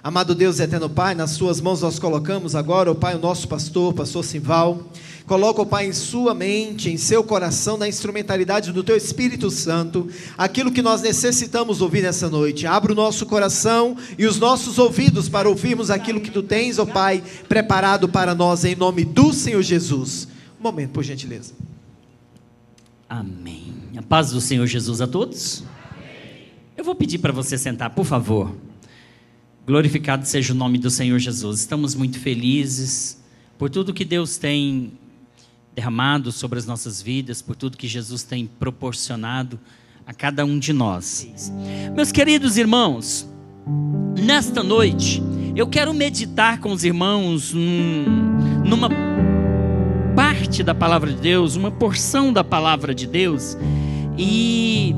Amado Deus e eterno Pai, nas suas mãos nós colocamos agora, ó Pai, o nosso pastor Simval. Coloca, ó Pai, em sua mente, em seu coração, na instrumentalidade do Teu Espírito Santo, aquilo que nós necessitamos ouvir nessa noite. Abra o nosso coração e os nossos ouvidos para ouvirmos aquilo que Tu tens, ó Pai, preparado para nós, em nome do Senhor Jesus. Um momento, por gentileza. Amém. A paz do Senhor Jesus a todos. Amém. Eu vou pedir para você sentar, por favor. Glorificado seja o nome do Senhor Jesus. Estamos muito felizes por tudo que Deus tem derramado sobre as nossas vidas, por tudo que Jesus tem proporcionado a cada um de nós. Meus queridos irmãos, nesta noite eu quero meditar com os irmãos numa parte da palavra de Deus, uma porção da palavra de Deus, e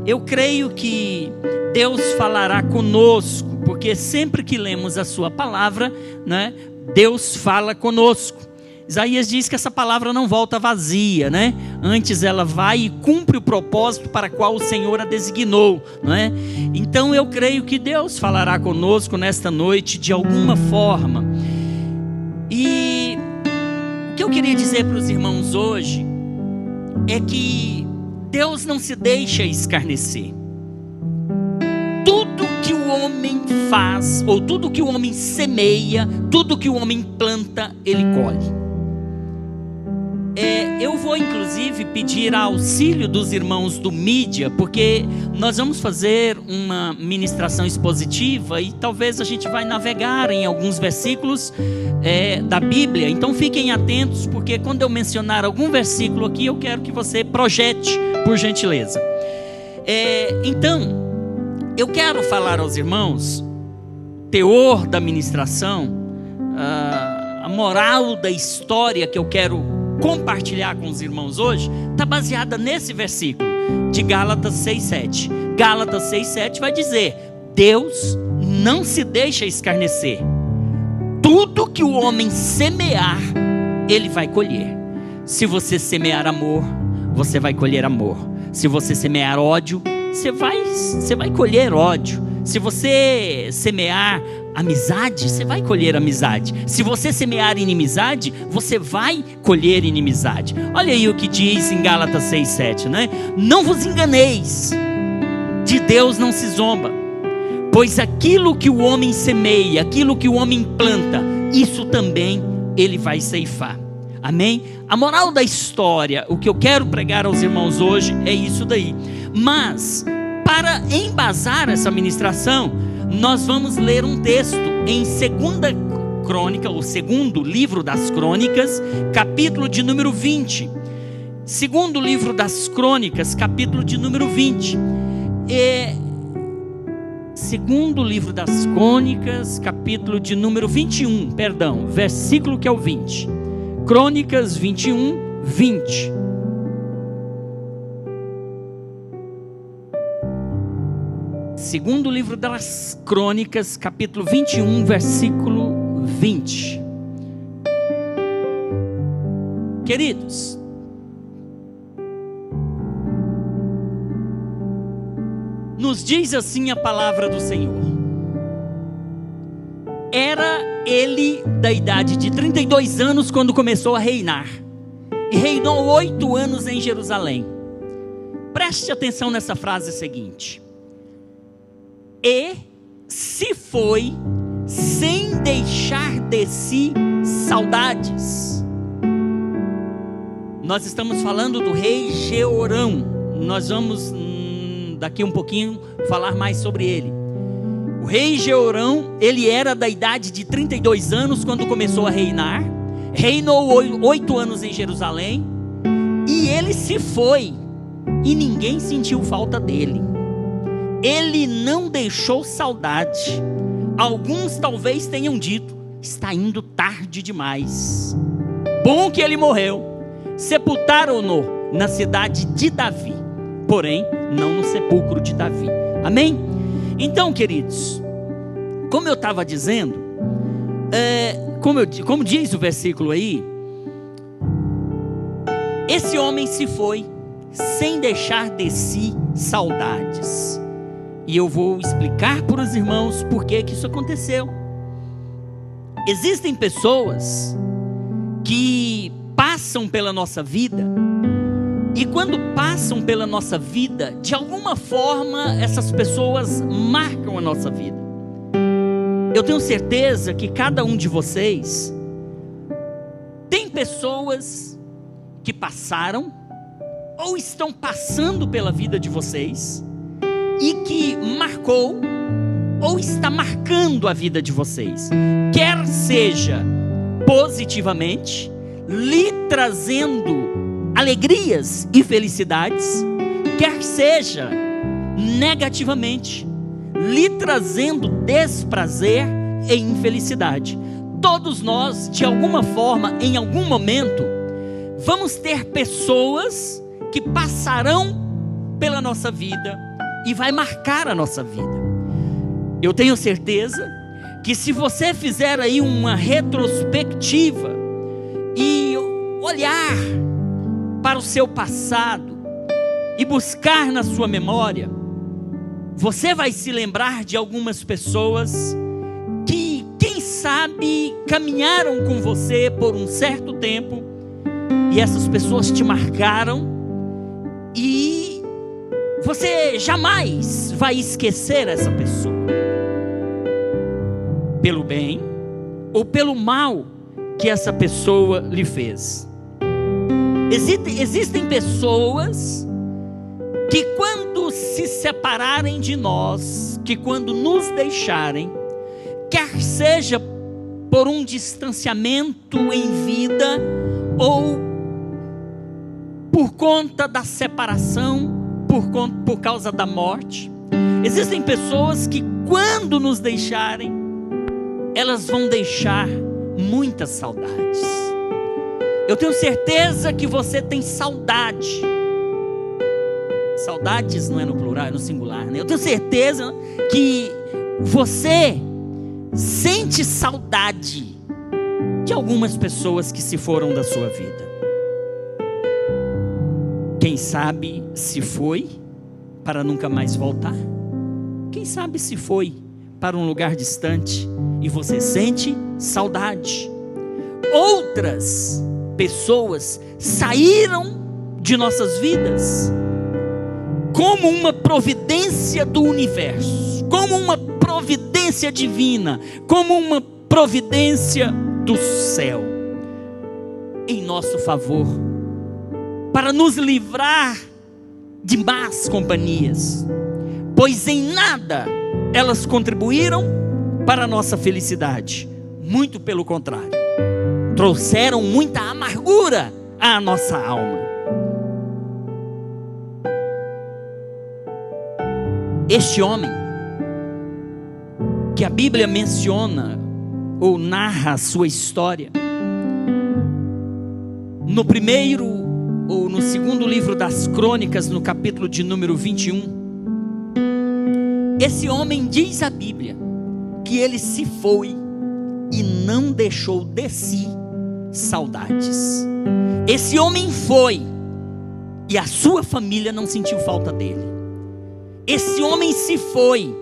eu creio que Deus falará conosco, porque sempre que lemos a sua palavra, né, Deus fala conosco. Isaías diz que essa palavra não volta vazia, né? Antes ela vai e cumpre o propósito para qual o Senhor a designou, né? Então eu creio que Deus falará conosco nesta noite de alguma forma. E o que eu queria dizer para os irmãos hoje é que Deus não se deixa escarnecer. Tudo que o homem faz, ou tudo que o homem semeia, tudo que o homem planta, ele colhe. Eu vou inclusive pedir auxílio dos irmãos do mídia, porque nós vamos fazer uma ministração expositiva e talvez a gente vai navegar em alguns versículos da Bíblia. Então fiquem atentos, porque quando eu mencionar algum versículo aqui, eu quero que você projete, por gentileza. Então, eu quero falar aos irmãos, teor da ministração, a moral da história que eu quero compartilhar com os irmãos hoje, está baseada nesse versículo de Gálatas 6,7. Gálatas 6,7 vai dizer: Deus não se deixa escarnecer. Tudo que o homem semear, ele vai colher. Se você semear amor, você vai colher amor. Se você semear ódio, você vai colher ódio. Se você semear amizade, você vai colher amizade. Se você semear inimizade, você vai colher inimizade. Olha aí o que diz em Gálatas 6,7, né? Não vos enganeis, de Deus não se zomba, pois aquilo que o homem semeia, aquilo que o homem planta, isso também ele vai ceifar. Amém? A moral da história, o que eu quero pregar aos irmãos hoje é isso daí. Mas, para embasar essa ministração, nós vamos ler um texto em 2 Crônica, o segundo livro das Crônicas, capítulo de número 20. Segundo livro das Crônicas, capítulo de número 20. Segundo livro das Crônicas, capítulo de número 21, perdão, versículo que é o 20. Crônicas 21, 20. Segundo livro das Crônicas, capítulo 21, versículo 20. Queridos, nos diz assim a palavra do Senhor: era ele da idade de 32 anos quando começou a reinar, e reinou 8 anos em Jerusalém. Preste atenção nessa frase seguinte: e se foi sem deixar de si saudades. Nós estamos falando do rei Jeorão. Nós vamos daqui um pouquinho falar mais sobre ele. O rei Jeorão, ele era da idade de 32 anos quando começou a reinar. Reinou 8 anos em Jerusalém, e ele se foi, e ninguém sentiu falta dele. Ele não deixou saudade. Alguns talvez tenham dito: está indo tarde demais. Bom que ele morreu. Sepultaram-no na cidade de Davi, porém não no sepulcro de Davi. Amém? Então, queridos, como eu estava dizendo, como diz o versículo aí, esse homem se foi sem deixar de si saudades. E eu vou explicar para os irmãos por que isso aconteceu. Existem pessoas que passam pela nossa vida, e quando passam pela nossa vida, de alguma forma essas pessoas marcam a nossa vida. Eu tenho certeza que cada um de vocês tem pessoas que passaram ou estão passando pela vida de vocês e que marcou ou está marcando a vida de vocês, quer seja positivamente, lhe trazendo alegrias e felicidades, quer seja negativamente, lhe trazendo desprazer e infelicidade. Todos nós, de alguma forma, em algum momento, vamos ter pessoas que passarão pela nossa vida e vai marcar a nossa vida. Eu tenho certeza que se você fizer aí uma retrospectiva e olhar para o seu passado e buscar na sua memória, você vai se lembrar de algumas pessoas que, quem sabe, caminharam com você por um certo tempo, e essas pessoas te marcaram, e você jamais vai esquecer essa pessoa, pelo bem ou pelo mal que essa pessoa lhe fez. Existem pessoas que, quando se separarem de nós, que quando nos deixarem, quer seja por um distanciamento em vida ou por conta da separação, por causa da morte, existem pessoas que, quando nos deixarem, elas vão deixar muitas saudades. Eu tenho certeza que você tem saudade. Saudades não é no plural, é no singular, né? Eu tenho certeza que você sente saudade de algumas pessoas que se foram da sua vida. Quem sabe se foi para nunca mais voltar? Quem sabe se foi para um lugar distante e você sente saudade? Outras pessoas saíram de nossas vidas como uma providência do universo, como uma providência divina, como uma providência do céu, em nosso favor, para nos livrar de más companhias, pois em nada elas contribuíram para a nossa felicidade, muito pelo contrário, trouxeram muita amargura à nossa alma. Este homem, que a Bíblia menciona ou narra a sua história, no primeiro ou no segundo livro das Crônicas, no capítulo de número 21, esse homem, diz a Bíblia, que ele se foi e não deixou de si saudades. Esse homem foi e a sua família não sentiu falta dele. Esse homem se foi,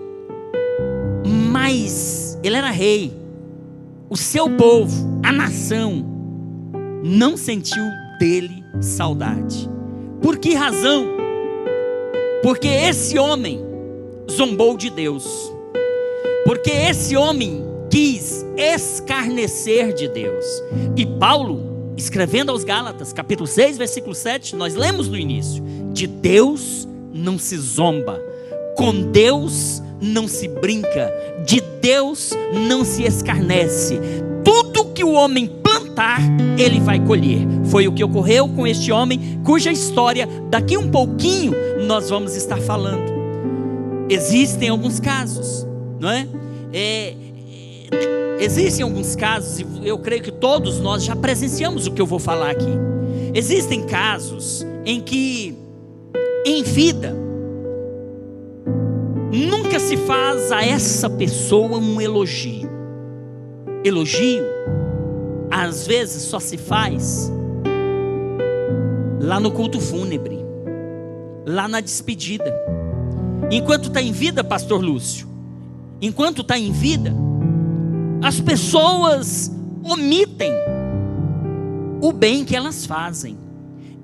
mas ele era rei. O seu povo, a nação, não sentiu dele saudade. Por que razão? Porque esse homem zombou de Deus. Porque esse homem quis escarnecer de Deus. E Paulo, escrevendo aos Gálatas, capítulo 6, versículo 7, nós lemos no início: de Deus não se zomba, com Deus não se brinca, de Deus não se escarnece. Tudo que o homem plantar, ele vai colher. Foi o que ocorreu com este homem, cuja história daqui um pouquinho nós vamos estar falando. Existem alguns casos, não é? Existem alguns casos, e eu creio que todos nós já presenciamos o que eu vou falar aqui. Existem casos em que, em vida, nunca se faz a essa pessoa um elogio. Elogio, às vezes, só se faz lá no culto fúnebre, lá na despedida. enquanto está em vida, pastor Lúcio, enquanto está em vida, as pessoas omitem o bem que elas fazem.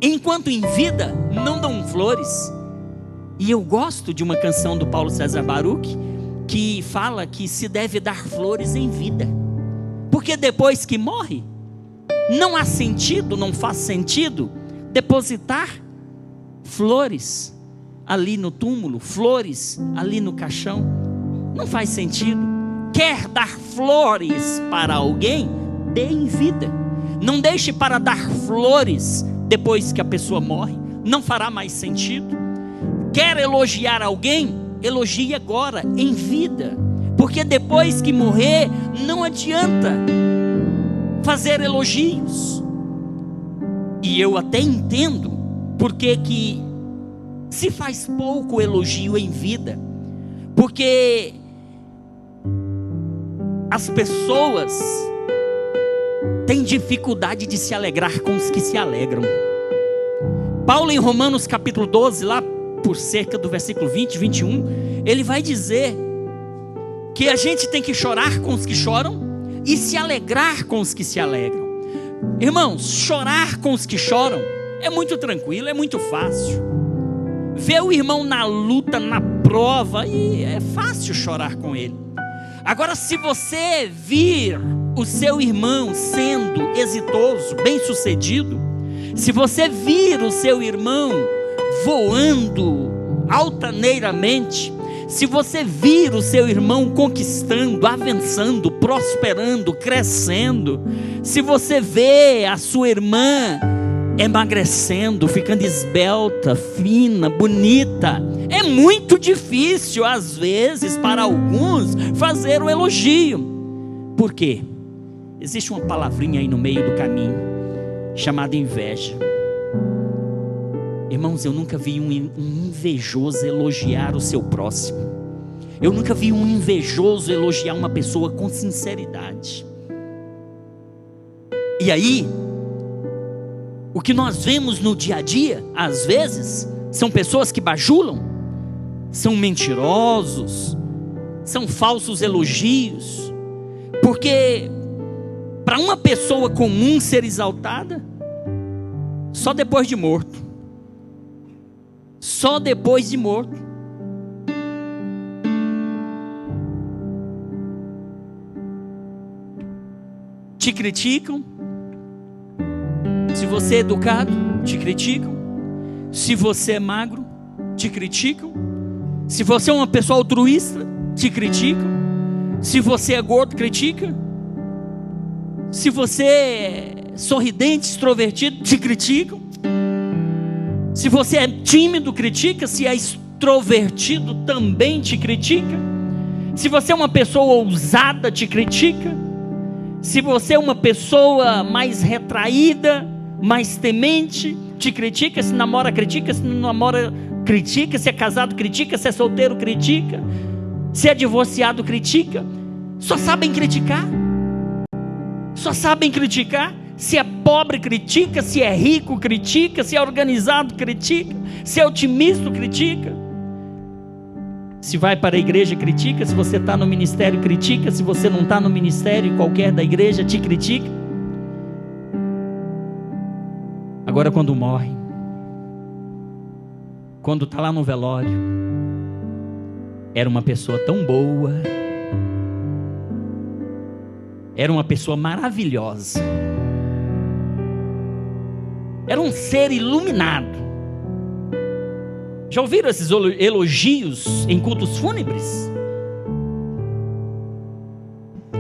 Enquanto em vida, não dão flores. E eu gosto de uma canção do Paulo César Baruch, que fala que se deve dar flores em vida, porque depois que morre, não há sentido, não faz sentido depositar flores ali no túmulo, flores ali no caixão. Não faz sentido. Quer dar flores para alguém? Dê em vida. Não deixe para dar flores depois que a pessoa morre. Não fará mais sentido. Quer elogiar alguém? Elogie agora, em vida. Porque depois que morrer, não adianta fazer elogios. E eu até entendo porque que se faz pouco elogio em vida. Porque as pessoas têm dificuldade de se alegrar com os que se alegram. Paulo, em Romanos capítulo 12, lá por cerca do versículo 20, 21, ele vai dizer que a gente tem que chorar com os que choram e se alegrar com os que se alegram. Irmãos, chorar com os que choram é muito tranquilo, é muito fácil. Ver o irmão na luta, na prova, e é fácil chorar com ele. Agora, se você vir o seu irmão sendo exitoso, bem-sucedido, se você vir o seu irmão voando altaneiramente, se você vir o seu irmão conquistando, avançando, prosperando, crescendo, se você vê a sua irmã emagrecendo, ficando esbelta, fina, bonita, é muito difícil às vezes para alguns fazer o elogio. Por quê? Existe uma palavrinha aí no meio do caminho chamada inveja. Irmãos, eu nunca vi um invejoso elogiar o seu próximo. Eu nunca vi um invejoso elogiar uma pessoa com sinceridade. E aí, o que nós vemos no dia a dia, às vezes, são pessoas que bajulam, são mentirosos, são falsos elogios. Porque para uma pessoa comum ser exaltada, só depois de morto. Só depois de morto. Te criticam. Se você é educado, te criticam. Se você é magro, te criticam. Se você é uma pessoa altruísta, te criticam. Se você é gordo, critica. Se você é sorridente, extrovertido, te criticam. Se você é tímido, critica. Se é extrovertido, também te critica. Se você é uma pessoa ousada, te critica. Se você é uma pessoa mais retraída, mais temente, te critica. Se namora, critica. Se não namora, critica. Se é casado, critica. Se é solteiro, critica. Se é divorciado, critica. Só sabem criticar. Só sabem criticar. Se é pobre, critica. Se é rico, critica. Se é organizado, critica. Se é otimista, critica. Se vai para a igreja, critica. Se você está no ministério, critica. Se você não está no ministério qualquer da igreja, te critica. Agora, quando morre, quando está lá no velório, era uma pessoa tão boa, era uma pessoa maravilhosa, era um ser iluminado. Já ouviram esses elogios em cultos fúnebres?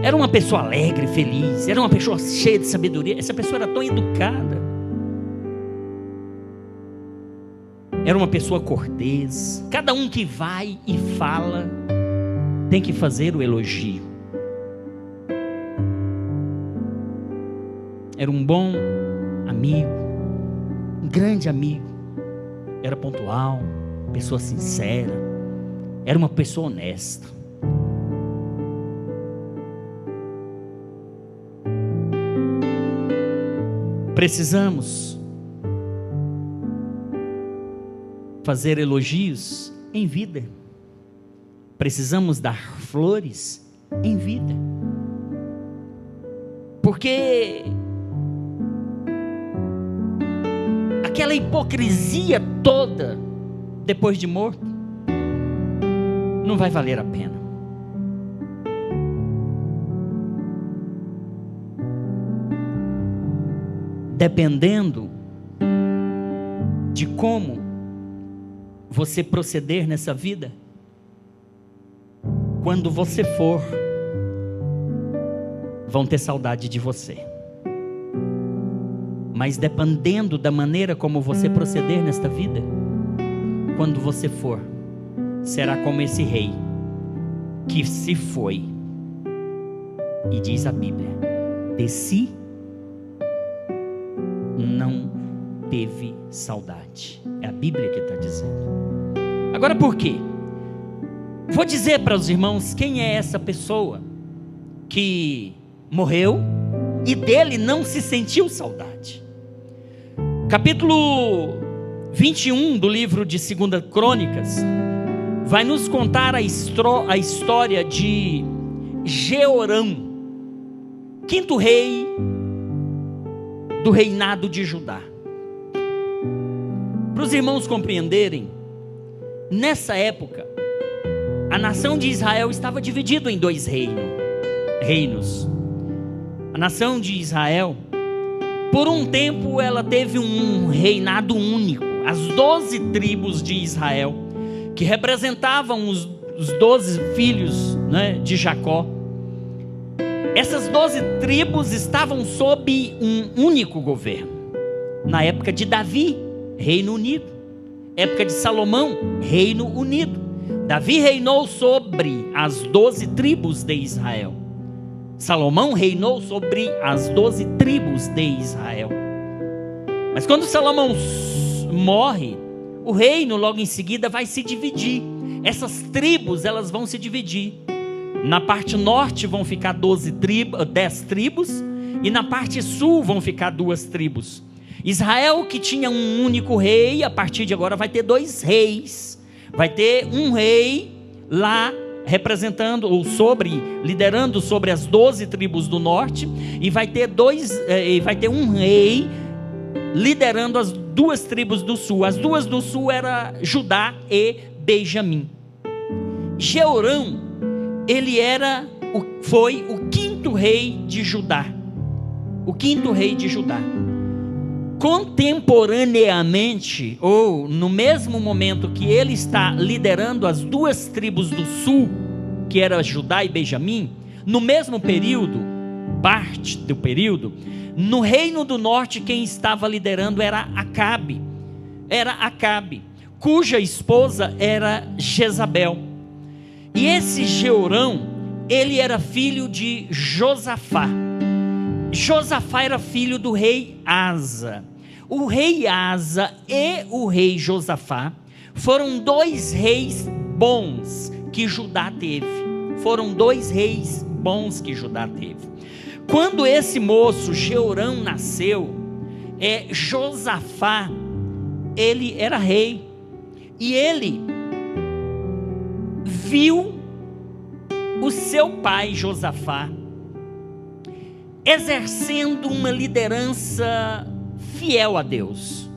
Era uma pessoa alegre, feliz, era uma pessoa cheia de sabedoria. Essa pessoa era tão educada, era uma pessoa cortês. Cada um que vai e fala tem que fazer o elogio. Era um bom amigo, um grande amigo. Era pontual, pessoa sincera, era uma pessoa honesta. Precisamos fazer elogios em vida. precisamos dar flores em vida. Porque aquela hipocrisia toda, depois de morto, não vai valer a pena. Dependendo de como você proceder nessa vida, quando você for, vão ter saudade de você. Mas dependendo da maneira como você proceder nesta vida, quando você for, será como esse rei que se foi. E diz a Bíblia: de si não teve saudade. É a Bíblia que está dizendo. Agora por quê? Vou dizer para os irmãos quem é essa pessoa que morreu e dele não se sentiu saudade. Capítulo 21 do livro de 2 Crônicas vai nos contar a história de Jeorão, quinto rei do reinado de Judá. Para os irmãos compreenderem, nessa época, a nação de Israel estava dividida em 2 reinos. A nação de Israel, por um tempo, ela teve um reinado único. As 12 tribos de Israel, que representavam os 12 filhos, né, de Jacó. Essas 12 tribos estavam sob um único governo. Na época de Davi, Reino Unido. Época de Salomão, Reino Unido. Davi reinou sobre as 12 tribos de Israel. Salomão reinou sobre as 12 tribos de Israel. Mas quando Salomão morre, o reino logo em seguida vai se dividir. Essas tribos, elas vão se dividir. Na parte norte vão ficar 10 tribos, e na parte sul vão ficar 2 tribos. Israel, que tinha um único rei, a partir de agora vai ter 2 reis. Vai ter um rei lá representando ou liderando sobre as 12 tribos do norte, e vai ter um rei liderando as 2 tribos do sul. As 2 do sul era Judá e Benjamim. Jeorão, ele foi o 5º rei de Judá. O 5º rei de Judá. Contemporaneamente, ou no mesmo momento que ele está liderando as 2 tribos do sul, que era Judá e Benjamim, no mesmo período, parte do período, no reino do norte quem estava liderando era Acabe, cuja esposa era Jezabel. E esse Jeorão, ele era filho de Josafá. Josafá era filho do rei Asa. O rei Asa e o rei Josafá foram 2 reis bons que Judá teve. Quando esse moço, Jeorão, nasceu, Josafá, ele era rei. E ele viu o seu pai, Josafá, exercendo uma liderança fiel a Deus.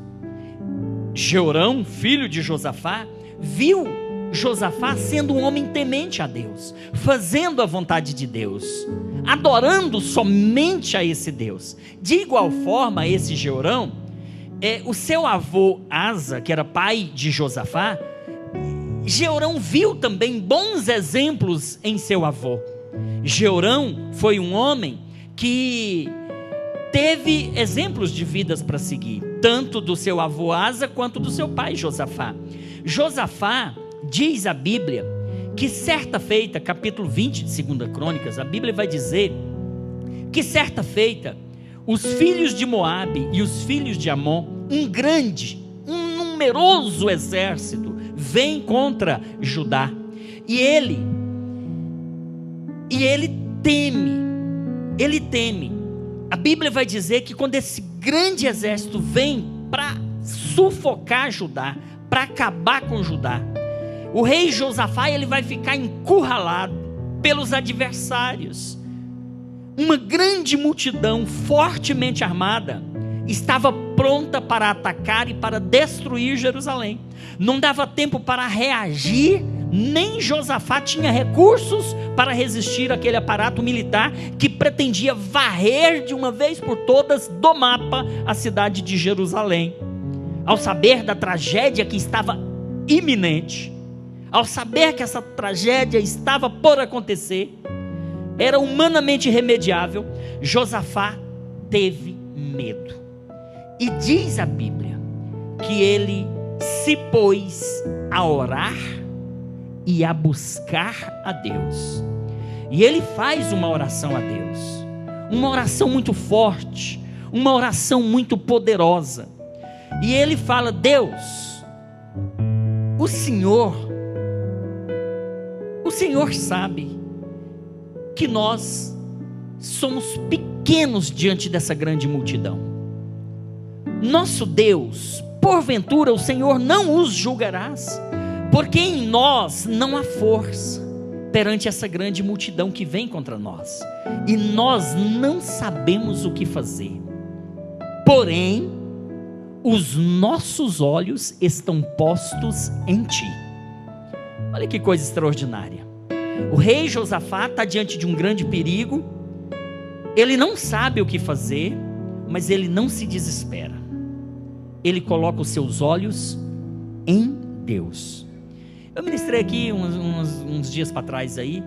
Jeorão, filho de Josafá, viu Josafá sendo um homem temente a Deus, fazendo a vontade de Deus, adorando somente a esse Deus. De igual forma, esse Jeorão, o seu avô Asa, que era pai de Josafá, Jeorão viu também bons exemplos em seu avô. Jeorão foi um homem que teve exemplos de vidas para seguir, tanto do seu avô Asa quanto do seu pai Josafá. Josafá, diz a Bíblia, que certa feita, capítulo 20 de 2 Crônicas, a Bíblia vai dizer que certa feita, os filhos de Moabe e os filhos de Amon, um numeroso exército, vem contra Judá, e ele teme. A Bíblia vai dizer que quando esse grande exército vem para sufocar Judá, para acabar com Judá, o rei Josafá, ele vai ficar encurralado pelos adversários. Uma grande multidão fortemente armada estava pronta para atacar e para destruir Jerusalém. Não dava tempo para reagir, nem Josafá tinha recursos para resistir àquele aparato militar que pretendia varrer de uma vez por todas do mapa a cidade de Jerusalém. Ao saber da tragédia que estava iminente, ao saber que essa tragédia estava por acontecer, era humanamente irremediável, Josafá teve medo. E diz a Bíblia que ele se pôs a orar e a buscar a Deus. E ele faz uma oração a Deus, uma oração muito forte, uma oração muito poderosa. E ele fala: Deus, o Senhor sabe que nós somos pequenos diante dessa grande multidão. Nosso Deus, porventura o Senhor não os julgarás, porque em nós não há força perante essa grande multidão que vem contra nós, e nós não sabemos o que fazer. Porém, os nossos olhos estão postos em Ti. Olha que coisa extraordinária. O rei Josafá está diante de um grande perigo, ele não sabe o que fazer, mas ele não se desespera. Ele coloca os seus olhos em Deus. Eu ministrei aqui uns dias para trás aí,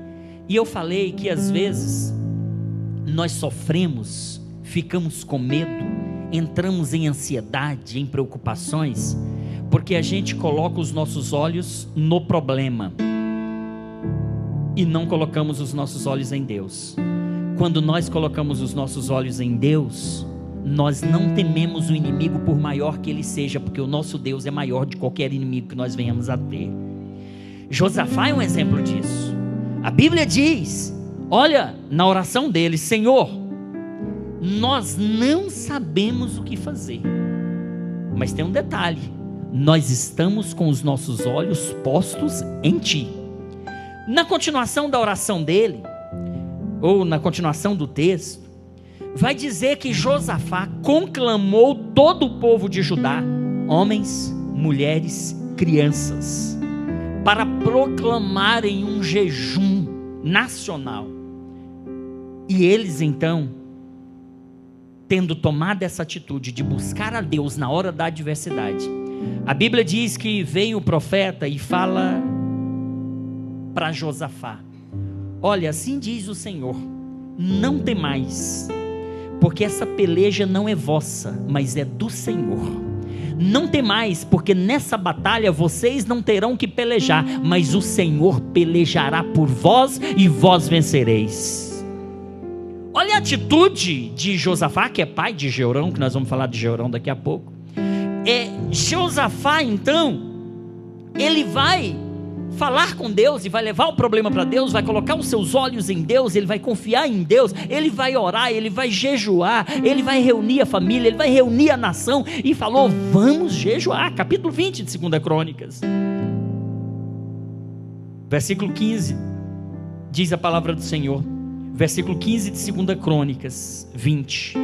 e eu falei que às vezes nós sofremos, ficamos com medo, entramos em ansiedade, em preocupações, porque a gente coloca os nossos olhos no problema e não colocamos os nossos olhos em Deus. Quando nós colocamos os nossos olhos em Deus, nós não tememos o inimigo, por maior que ele seja, porque o nosso Deus é maior de qualquer inimigo que nós venhamos a ter. Josafá é um exemplo disso. A Bíblia diz, olha, na oração dele: Senhor, nós não sabemos o que fazer. Mas tem um detalhe: nós estamos com os nossos olhos postos em Ti. Na continuação da oração dele, ou na continuação do texto, vai dizer que Josafá conclamou todo o povo de Judá, homens, mulheres, crianças, para proclamarem um jejum nacional. E eles então, tendo tomado essa atitude de buscar a Deus na hora da adversidade, a Bíblia diz que veio o profeta e fala para Josafá: olha, assim diz o Senhor, não temais, porque essa peleja não é vossa, mas é do Senhor. Não temais, porque nessa batalha vocês não terão que pelejar, mas o Senhor pelejará por vós e vós vencereis. Olha a atitude de Josafá, que é pai de Jeorão, que nós vamos falar de Jeorão daqui a pouco. Josafá então, ele vai falar com Deus e vai levar o problema para Deus, vai colocar os seus olhos em Deus, ele vai confiar em Deus, ele vai orar, ele vai jejuar, ele vai reunir a família, ele vai reunir a nação, e falou: vamos jejuar. Capítulo 20 de 2 Crônicas, versículo 15, diz a palavra do Senhor, versículo 15 de 2 Crônicas 20,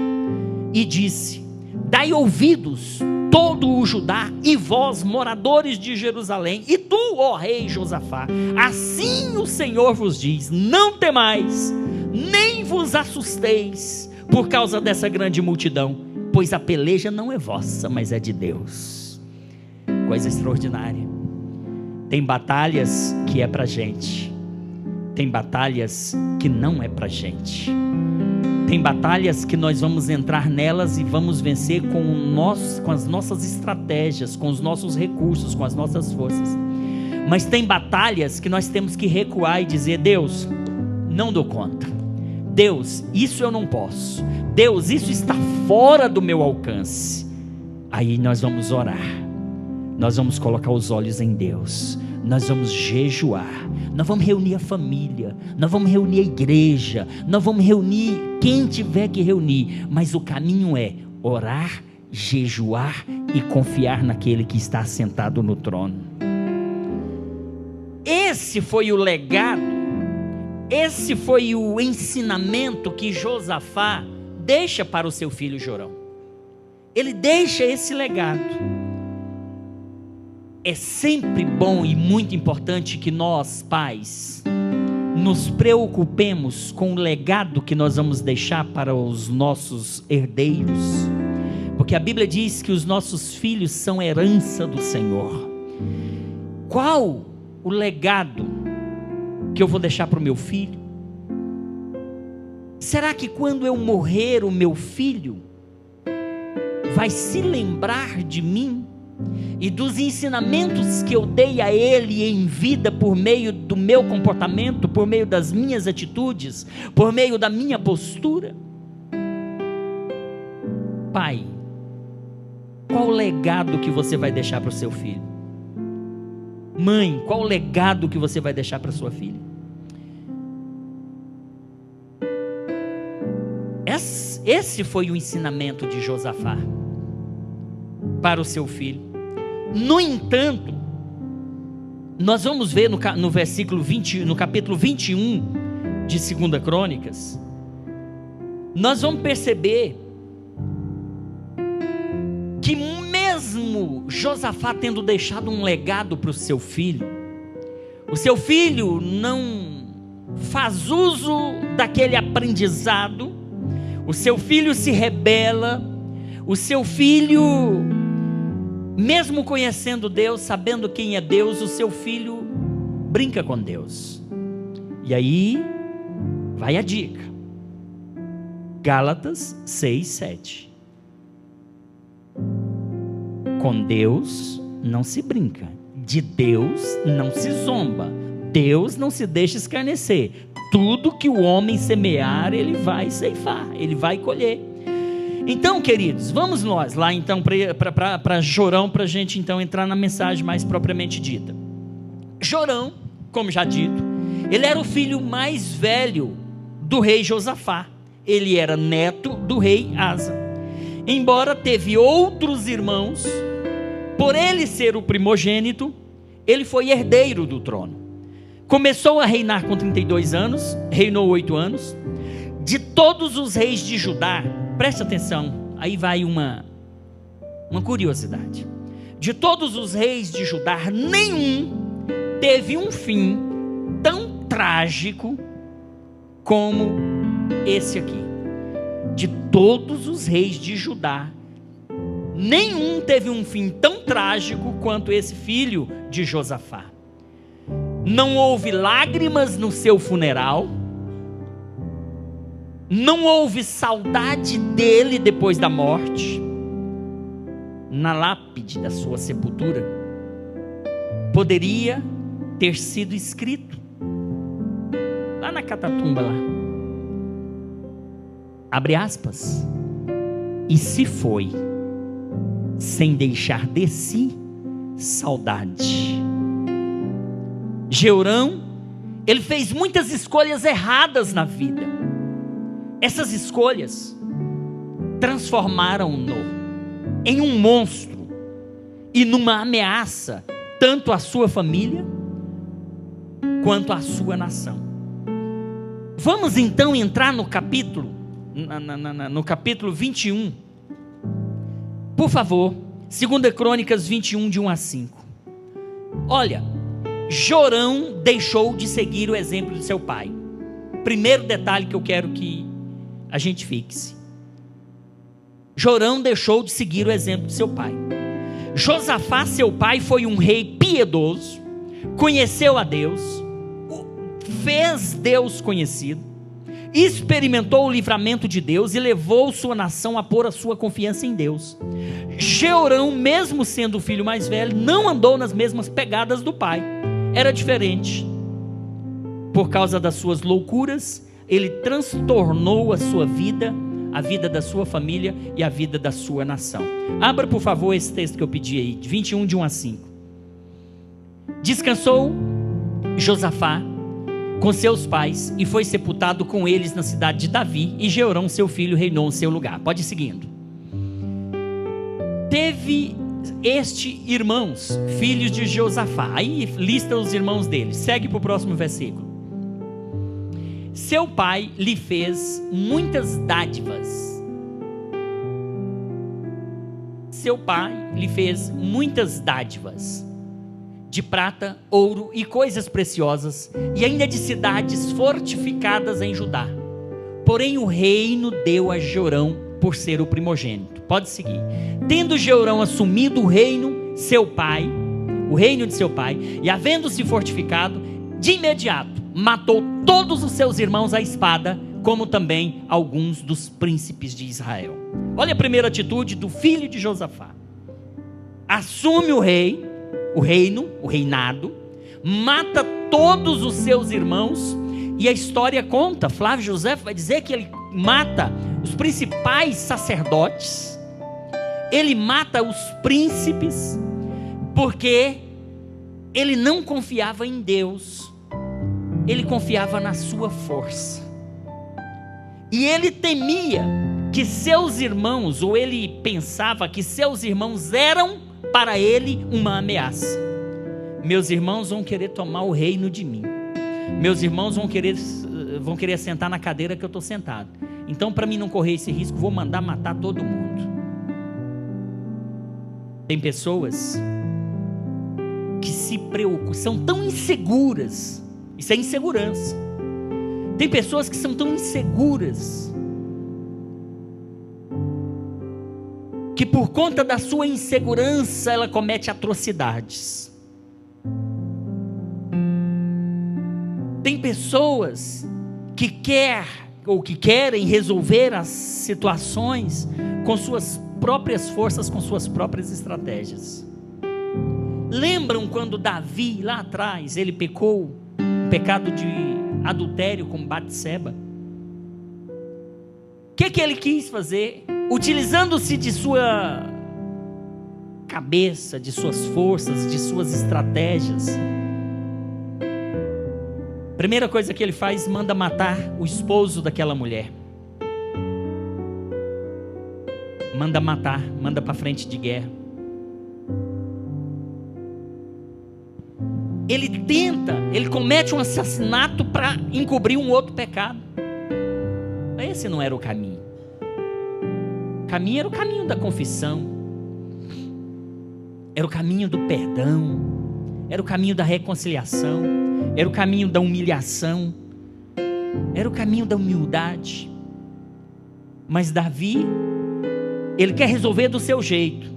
e disse: dai ouvidos todo o Judá, e vós, moradores de Jerusalém, e tu, ó rei Josafá, assim o Senhor vos diz: não temais, nem vos assusteis por causa dessa grande multidão, pois a peleja não é vossa, mas é de Deus. Coisa extraordinária. Tem batalhas que é pra gente, tem batalhas que não é pra gente. Tem batalhas que nós vamos entrar nelas e vamos vencer com as nossas estratégias, com os nossos recursos, com as nossas forças. Mas tem batalhas que nós temos que recuar e dizer: Deus, não dou conta. Deus, isso eu não posso. Deus, isso está fora do meu alcance. Aí nós vamos orar. Nós vamos colocar os olhos em Deus. Nós vamos jejuar, nós vamos reunir a família, nós vamos reunir a igreja, nós vamos reunir quem tiver que reunir, mas o caminho é orar, jejuar e confiar naquele que está sentado no trono. Esse foi o legado, esse foi o ensinamento que Josafá deixa para o seu filho Jorão. Ele deixa esse legado. É sempre bom e muito importante que nós, pais, nos preocupemos com o legado que nós vamos deixar para os nossos herdeiros, porque a Bíblia diz que os nossos filhos são herança do Senhor. Qual o legado que eu vou deixar para o meu filho? Será que quando eu morrer, o meu filho vai se lembrar de mim e dos ensinamentos que eu dei a ele em vida, por meio do meu comportamento, por meio das minhas atitudes, por meio da minha postura? Pai, qual o legado que você vai deixar para o seu filho? Mãe, qual o legado que você vai deixar para sua filha? Esse foi o ensinamento de Josafá para o seu filho. No entanto, nós vamos ver no versículo 20, no capítulo 21 de 2 Crônicas, nós vamos perceber que mesmo Josafá tendo deixado um legado para o seu filho não faz uso daquele aprendizado, o seu filho se rebela, o seu filho, mesmo conhecendo Deus, sabendo quem é Deus, o seu filho brinca com Deus. E aí vai a dica, Gálatas 6:7. Com Deus não se brinca, de Deus não se zomba, Deus não se deixa escarnecer. Tudo que o homem semear, ele vai ceifar, ele vai colher. Então, queridos, vamos nós lá então para Jorão, para a gente então entrar na mensagem mais propriamente dita. Jorão, como já dito, ele era o filho mais velho do rei Josafá. Ele era neto do rei Asa. Embora teve outros irmãos, por ele ser o primogênito, ele foi herdeiro do trono. Começou a reinar com 32 anos, reinou 8 anos. De todos os reis de Judá, preste atenção, aí vai uma curiosidade. De todos os reis de Judá, nenhum teve um fim tão trágico como esse aqui. De todos os reis de Judá, nenhum teve um fim tão trágico quanto esse filho de Josafá. Não houve lágrimas no seu funeral, não houve saudade dele depois da morte. Na lápide da sua sepultura poderia ter sido escrito, lá na catatumba lá, abre aspas, e se foi, sem deixar de si saudade. Jorão, ele fez muitas escolhas erradas na vida. Essas escolhas transformaram-no em um monstro e numa ameaça, tanto à sua família quanto à sua nação. Vamos então entrar no capítulo, no capítulo 21. Por favor, 2 Crônicas 21, de 1 a 5. Olha, Jorão deixou de seguir o exemplo de seu pai. Primeiro detalhe que eu quero que a gente fixe: Jorão deixou de seguir o exemplo de seu pai. Josafá, seu pai, foi um rei piedoso, conheceu a Deus, fez Deus conhecido, experimentou o livramento de Deus e levou sua nação a pôr a sua confiança em Deus. Jorão, mesmo sendo o filho mais velho, não andou nas mesmas pegadas do pai. Era diferente. Por causa das suas loucuras, ele transtornou a sua vida, a vida da sua família e a vida da sua nação. Abra, por favor, esse texto que eu pedi aí, 21, de 1 a 5. Descansou Josafá com seus pais e foi sepultado com eles na cidade de Davi, e Jorão, seu filho, reinou em seu lugar. Pode ir seguindo. Teve irmãos, filhos de Josafá. Aí lista os irmãos dele. Segue para o próximo versículo. Seu pai lhe fez muitas dádivas. Seu pai lhe fez muitas dádivas de prata, ouro e coisas preciosas, e ainda de cidades fortificadas em Judá. Porém o reino deu a Jorão por ser o primogênito. Pode seguir. Tendo Jorão assumido o reino de seu pai, e havendo-se fortificado, de imediato matou todos os seus irmãos à espada, como também alguns dos príncipes de Israel. Olha a primeira atitude do filho de Josafá. Assume o reinado, mata todos os seus irmãos, e a história conta, Flávio José vai dizer que ele mata os principais sacerdotes, ele mata os príncipes, porque ele não confiava em Deus, ele confiava na sua força, e ele temia que seus irmãos, ou ele pensava que seus irmãos eram para ele uma ameaça. Meus irmãos vão querer tomar o reino de mim, meus irmãos vão querer sentar na cadeira que eu estou sentado, então para mim não correr esse risco, vou mandar matar todo mundo. Tem pessoas que se preocupam, são tão inseguras, isso é insegurança. Tem pessoas que são tão inseguras que por conta da sua insegurança ela comete atrocidades. Tem pessoas que querem resolver as situações com suas próprias forças, com suas próprias estratégias. Lembram quando Davi lá atrás, ele pecou, pecado de adultério com Batseba? O que ele quis fazer? Utilizando-se de sua cabeça, de suas forças, de suas estratégias. Primeira coisa que ele faz, manda matar o esposo daquela mulher. Manda matar, manda para frente de guerra. Ele comete um assassinato para encobrir um outro pecado. Esse não era o caminho. O caminho era o caminho da confissão, era o caminho do perdão, era o caminho da reconciliação, era o caminho da humilhação, era o caminho da humildade. Mas Davi, ele quer resolver do seu jeito.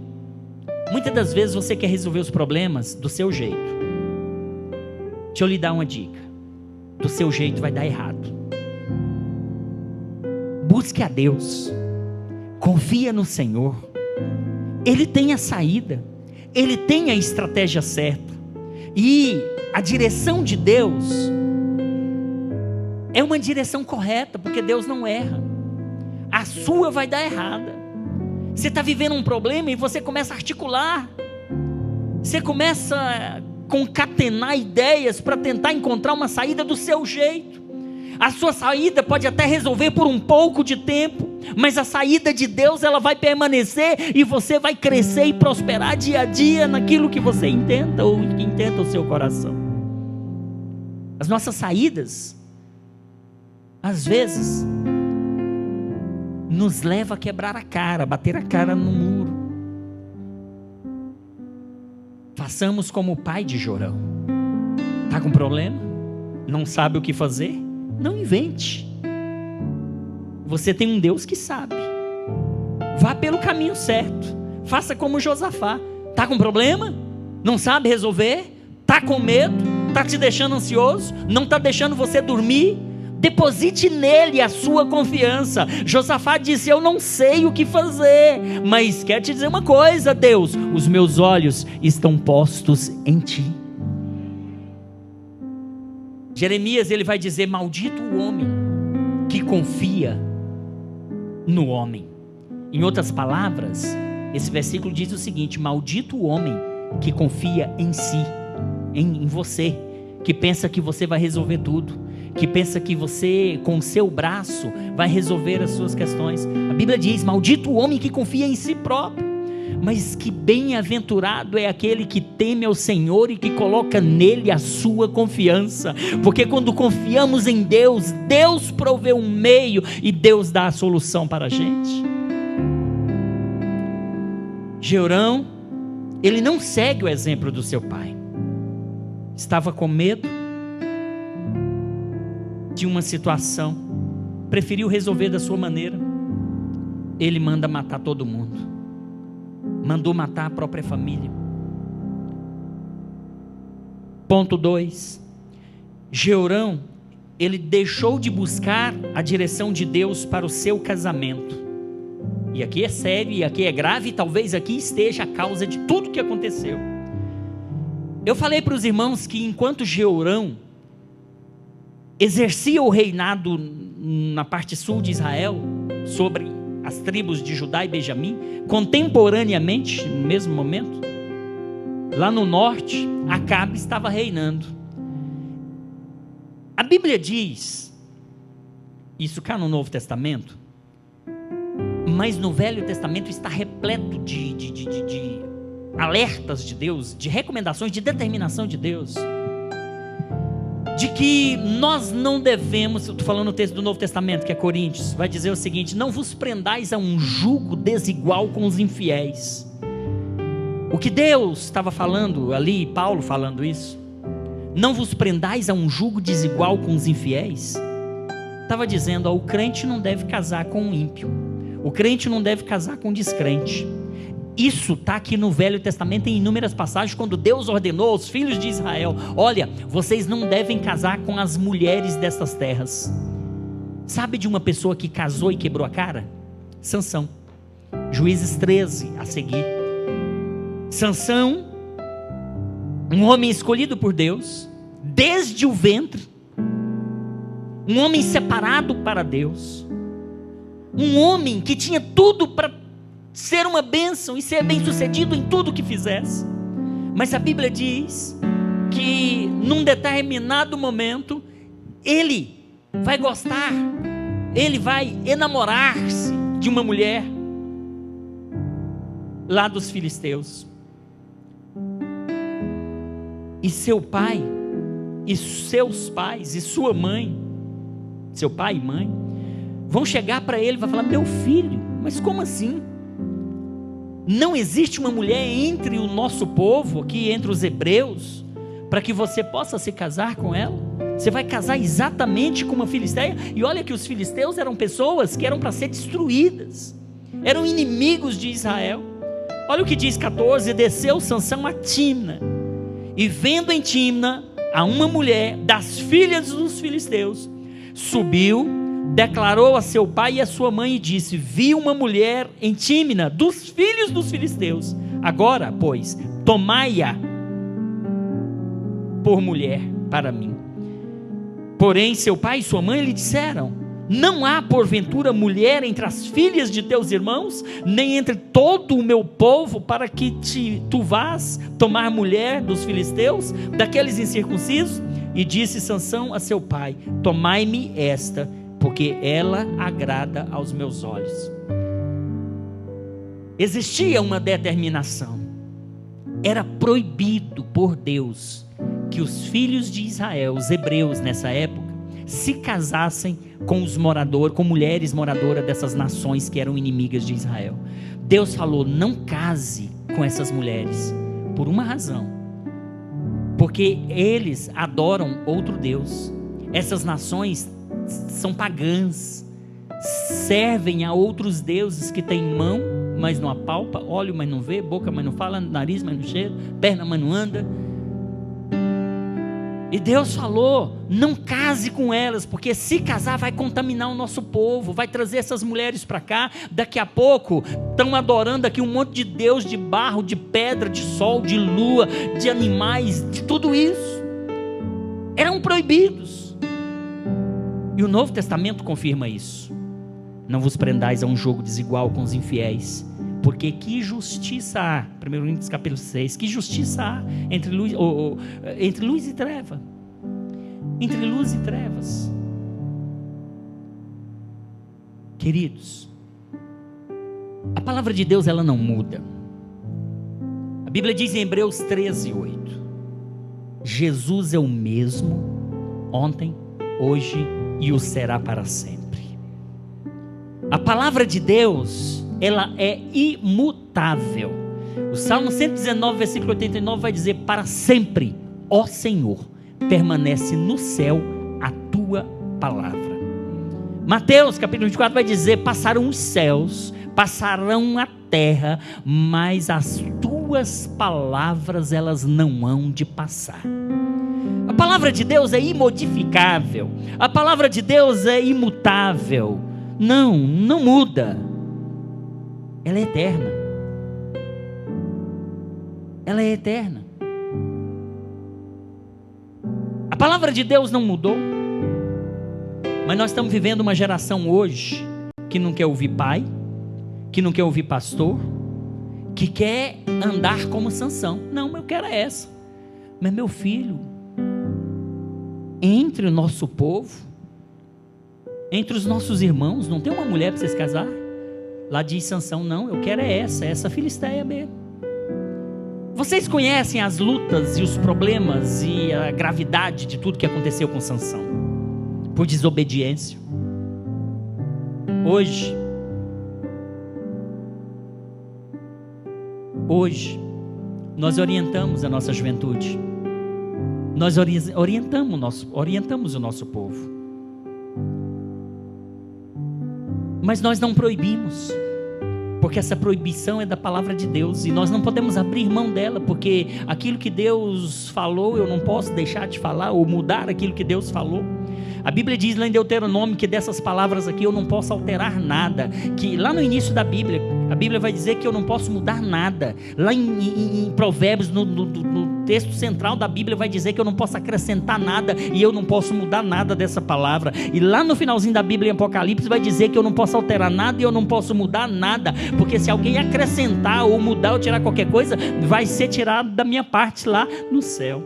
Muitas das vezes você quer resolver os problemas do seu jeito. Deixa eu lhe dar uma dica: do seu jeito vai dar errado. Busque a Deus, confia no Senhor, Ele tem a saída, Ele tem a estratégia certa, e a direção de Deus é uma direção correta, porque Deus não erra. A sua vai dar errada. Você está vivendo um problema e você começa a articular, você começa a concatenar ideias para tentar encontrar uma saída do seu jeito. A sua saída pode até resolver por um pouco de tempo, mas a saída de Deus, ela vai permanecer, e você vai crescer e prosperar dia a dia naquilo que você intenta, ou que intenta o seu coração. As nossas saídas, às vezes, nos leva a quebrar a cara, bater a cara no muro. Façamos como o pai de Jorão. Está com problema? Não sabe o que fazer? Não invente. Você tem um Deus que sabe. Vá pelo caminho certo. Faça como Josafá. Está com problema? Não sabe resolver? Está com medo? Está te deixando ansioso? Não está deixando você dormir? Deposite nele a sua confiança. Josafá disse: eu não sei o que fazer, mas quero te dizer uma coisa, Deus, os meus olhos estão postos em ti. Jeremias, ele vai dizer: maldito o homem que confia no homem. Em outras palavras, esse versículo diz o seguinte: maldito o homem que confia em si, em você, que pensa que você vai resolver tudo, que pensa que você, com o seu braço, vai resolver as suas questões. A Bíblia diz: maldito o homem que confia em si próprio. mas que bem-aventurado é aquele que teme ao Senhor e que coloca nele a sua confiança, porque quando confiamos em Deus, Deus provê um meio e Deus dá a solução para a gente. Jeorão, ele não segue o exemplo do seu pai, estava com medo de uma situação, preferiu resolver da sua maneira. Ele manda matar todo mundo, mandou matar a própria família. Ponto 2, Jeorão, ele deixou de buscar a direção de Deus para o seu casamento, e aqui é sério, e aqui é grave, e talvez aqui esteja a causa de tudo que aconteceu. Eu falei para os irmãos que enquanto Jeorão exercia o reinado na parte sul de Israel, sobre as tribos de Judá e Benjamim, contemporaneamente, no mesmo momento, lá no norte, Acabe estava reinando. A Bíblia diz, isso cá no Novo Testamento, mas no Velho Testamento está repleto de alertas de Deus, de recomendações, de determinação de Deus, de que nós não devemos, estou falando no texto do Novo Testamento, que é Coríntios, vai dizer o seguinte: não vos prendais a um jugo desigual com os infiéis. O que Deus estava falando ali, Paulo falando isso, não vos prendais a um jugo desigual com os infiéis, estava dizendo, o crente não deve casar com um ímpio, o crente não deve casar com um descrente. Isso está aqui no Velho Testamento em inúmeras passagens, quando Deus ordenou aos filhos de Israel: olha, vocês não devem casar com as mulheres destas terras. Sabe de uma pessoa que casou e quebrou a cara? Sansão. Juízes 13 a seguir. Sansão, um homem escolhido por Deus, desde o ventre, um homem separado para Deus, um homem que tinha tudo para ser uma bênção e ser bem sucedido em tudo que fizesse, mas a Bíblia diz que num determinado momento ele vai gostar, ele vai enamorar-se de uma mulher lá dos filisteus, e seu pai e seus pais e sua mãe, seu pai e mãe, vão chegar para ele e vão falar: meu filho, mas como assim? Não existe uma mulher entre o nosso povo, aqui entre os hebreus, para que você possa se casar com ela? Você vai casar exatamente com uma filisteia? E olha que os filisteus eram pessoas que eram para ser destruídas, eram inimigos de Israel. Olha o que diz 14: desceu Sansão a Timna, e vendo em Timna a uma mulher das filhas dos filisteus, subiu, declarou a seu pai e a sua mãe e disse: vi uma mulher em Timna dos filhos dos filisteus, agora pois tomai-a por mulher para mim. Porém seu pai e sua mãe lhe disseram: não há porventura mulher entre as filhas de teus irmãos, nem entre todo o meu povo, para que tu vás tomar mulher dos filisteus, daqueles incircuncisos? E disse Sansão a seu pai: tomai-me esta, porque ela agrada aos meus olhos. Existia uma determinação, era proibido por Deus que os filhos de Israel, os hebreus nessa época, se casassem com com mulheres moradoras dessas nações que eram inimigas de Israel. Deus falou: não case com essas mulheres, por uma razão, porque eles adoram outro Deus. Essas nações são pagãs, servem a outros deuses que têm mão, mas não apalpa, olho, mas não vê, boca, mas não fala, nariz, mas não cheira, perna, mas não anda. E Deus falou: não case com elas, porque se casar vai contaminar o nosso povo, vai trazer essas mulheres para cá. Daqui a pouco estão adorando aqui um monte de Deus de barro, de pedra, de sol, de lua, de animais, de tudo isso. Eram proibidos. E o Novo Testamento confirma isso: não vos prendais a um jogo desigual com os infiéis, porque que justiça há, 1 Coríntios capítulo 6, que justiça há entre luz e treva, entre luz e trevas. Queridos, a palavra de Deus ela não muda. Bíblia diz em Hebreus 13:8, Jesus é o mesmo ontem, hoje e o será para sempre. A palavra de Deus, ela é imutável. O Salmo 119, versículo 89 vai dizer: para sempre, ó Senhor, permanece no céu a tua palavra. Mateus capítulo 24 vai dizer: passarão os céus, passarão a terra, mas as tuas palavras elas não hão de passar. A palavra de Deus é imodificável, a palavra de Deus é imutável, não muda, ela é eterna, ela é eterna. A palavra de Deus não mudou, mas nós estamos vivendo uma geração hoje que não quer ouvir pai, que não quer ouvir pastor, que quer andar como Sansão. Não, eu quero essa. Mas meu filho, entre o nosso povo, entre os nossos irmãos, não tem uma mulher para vocês casar? Lá diz Sansão: não, eu quero essa filisteia mesmo. Vocês conhecem as lutas e os problemas e a gravidade de tudo que aconteceu com Sansão, por desobediência. Hoje, nós orientamos a nossa juventude, nós orientamos o nosso povo, mas nós não proibimos, porque essa proibição é da palavra de Deus, e nós não podemos abrir mão dela, porque aquilo que Deus falou, eu não posso deixar de falar, ou mudar aquilo que Deus falou. A Bíblia diz lá em Deuteronômio que dessas palavras aqui eu não posso alterar nada, que lá no início da Bíblia, a Bíblia vai dizer que eu não posso mudar nada. Lá em Provérbios, no texto central da Bíblia, vai dizer que eu não posso acrescentar nada, e eu não posso mudar nada dessa palavra. E lá no finalzinho da Bíblia, em Apocalipse, vai dizer que eu não posso alterar nada e eu não posso mudar nada, porque se alguém acrescentar ou mudar ou tirar qualquer coisa, vai ser tirado da minha parte lá no céu.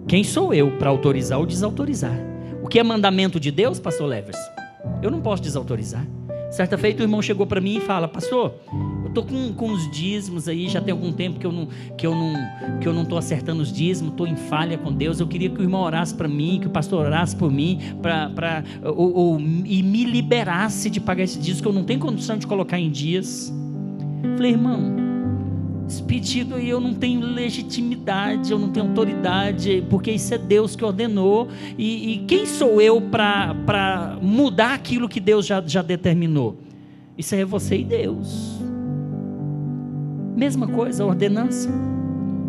Quem sou eu para autorizar ou desautorizar? O que é mandamento de Deus, pastor Levers? Eu não posso desautorizar. Certa feita o irmão chegou para mim e fala: pastor, eu estou com os dízimos aí, já tem algum tempo que eu não estou acertando os dízimos, estou em falha com Deus, eu queria que o irmão orasse para mim, que o pastor orasse por mim, e me liberasse de pagar esse dízimo, que eu não tenho condição de colocar em dias. Falei: irmão, esse pedido aí eu não tenho legitimidade, eu não tenho autoridade, porque isso é Deus que ordenou, e quem sou eu para mudar aquilo que Deus já determinou? Isso aí é você e Deus. Mesma coisa, ordenança: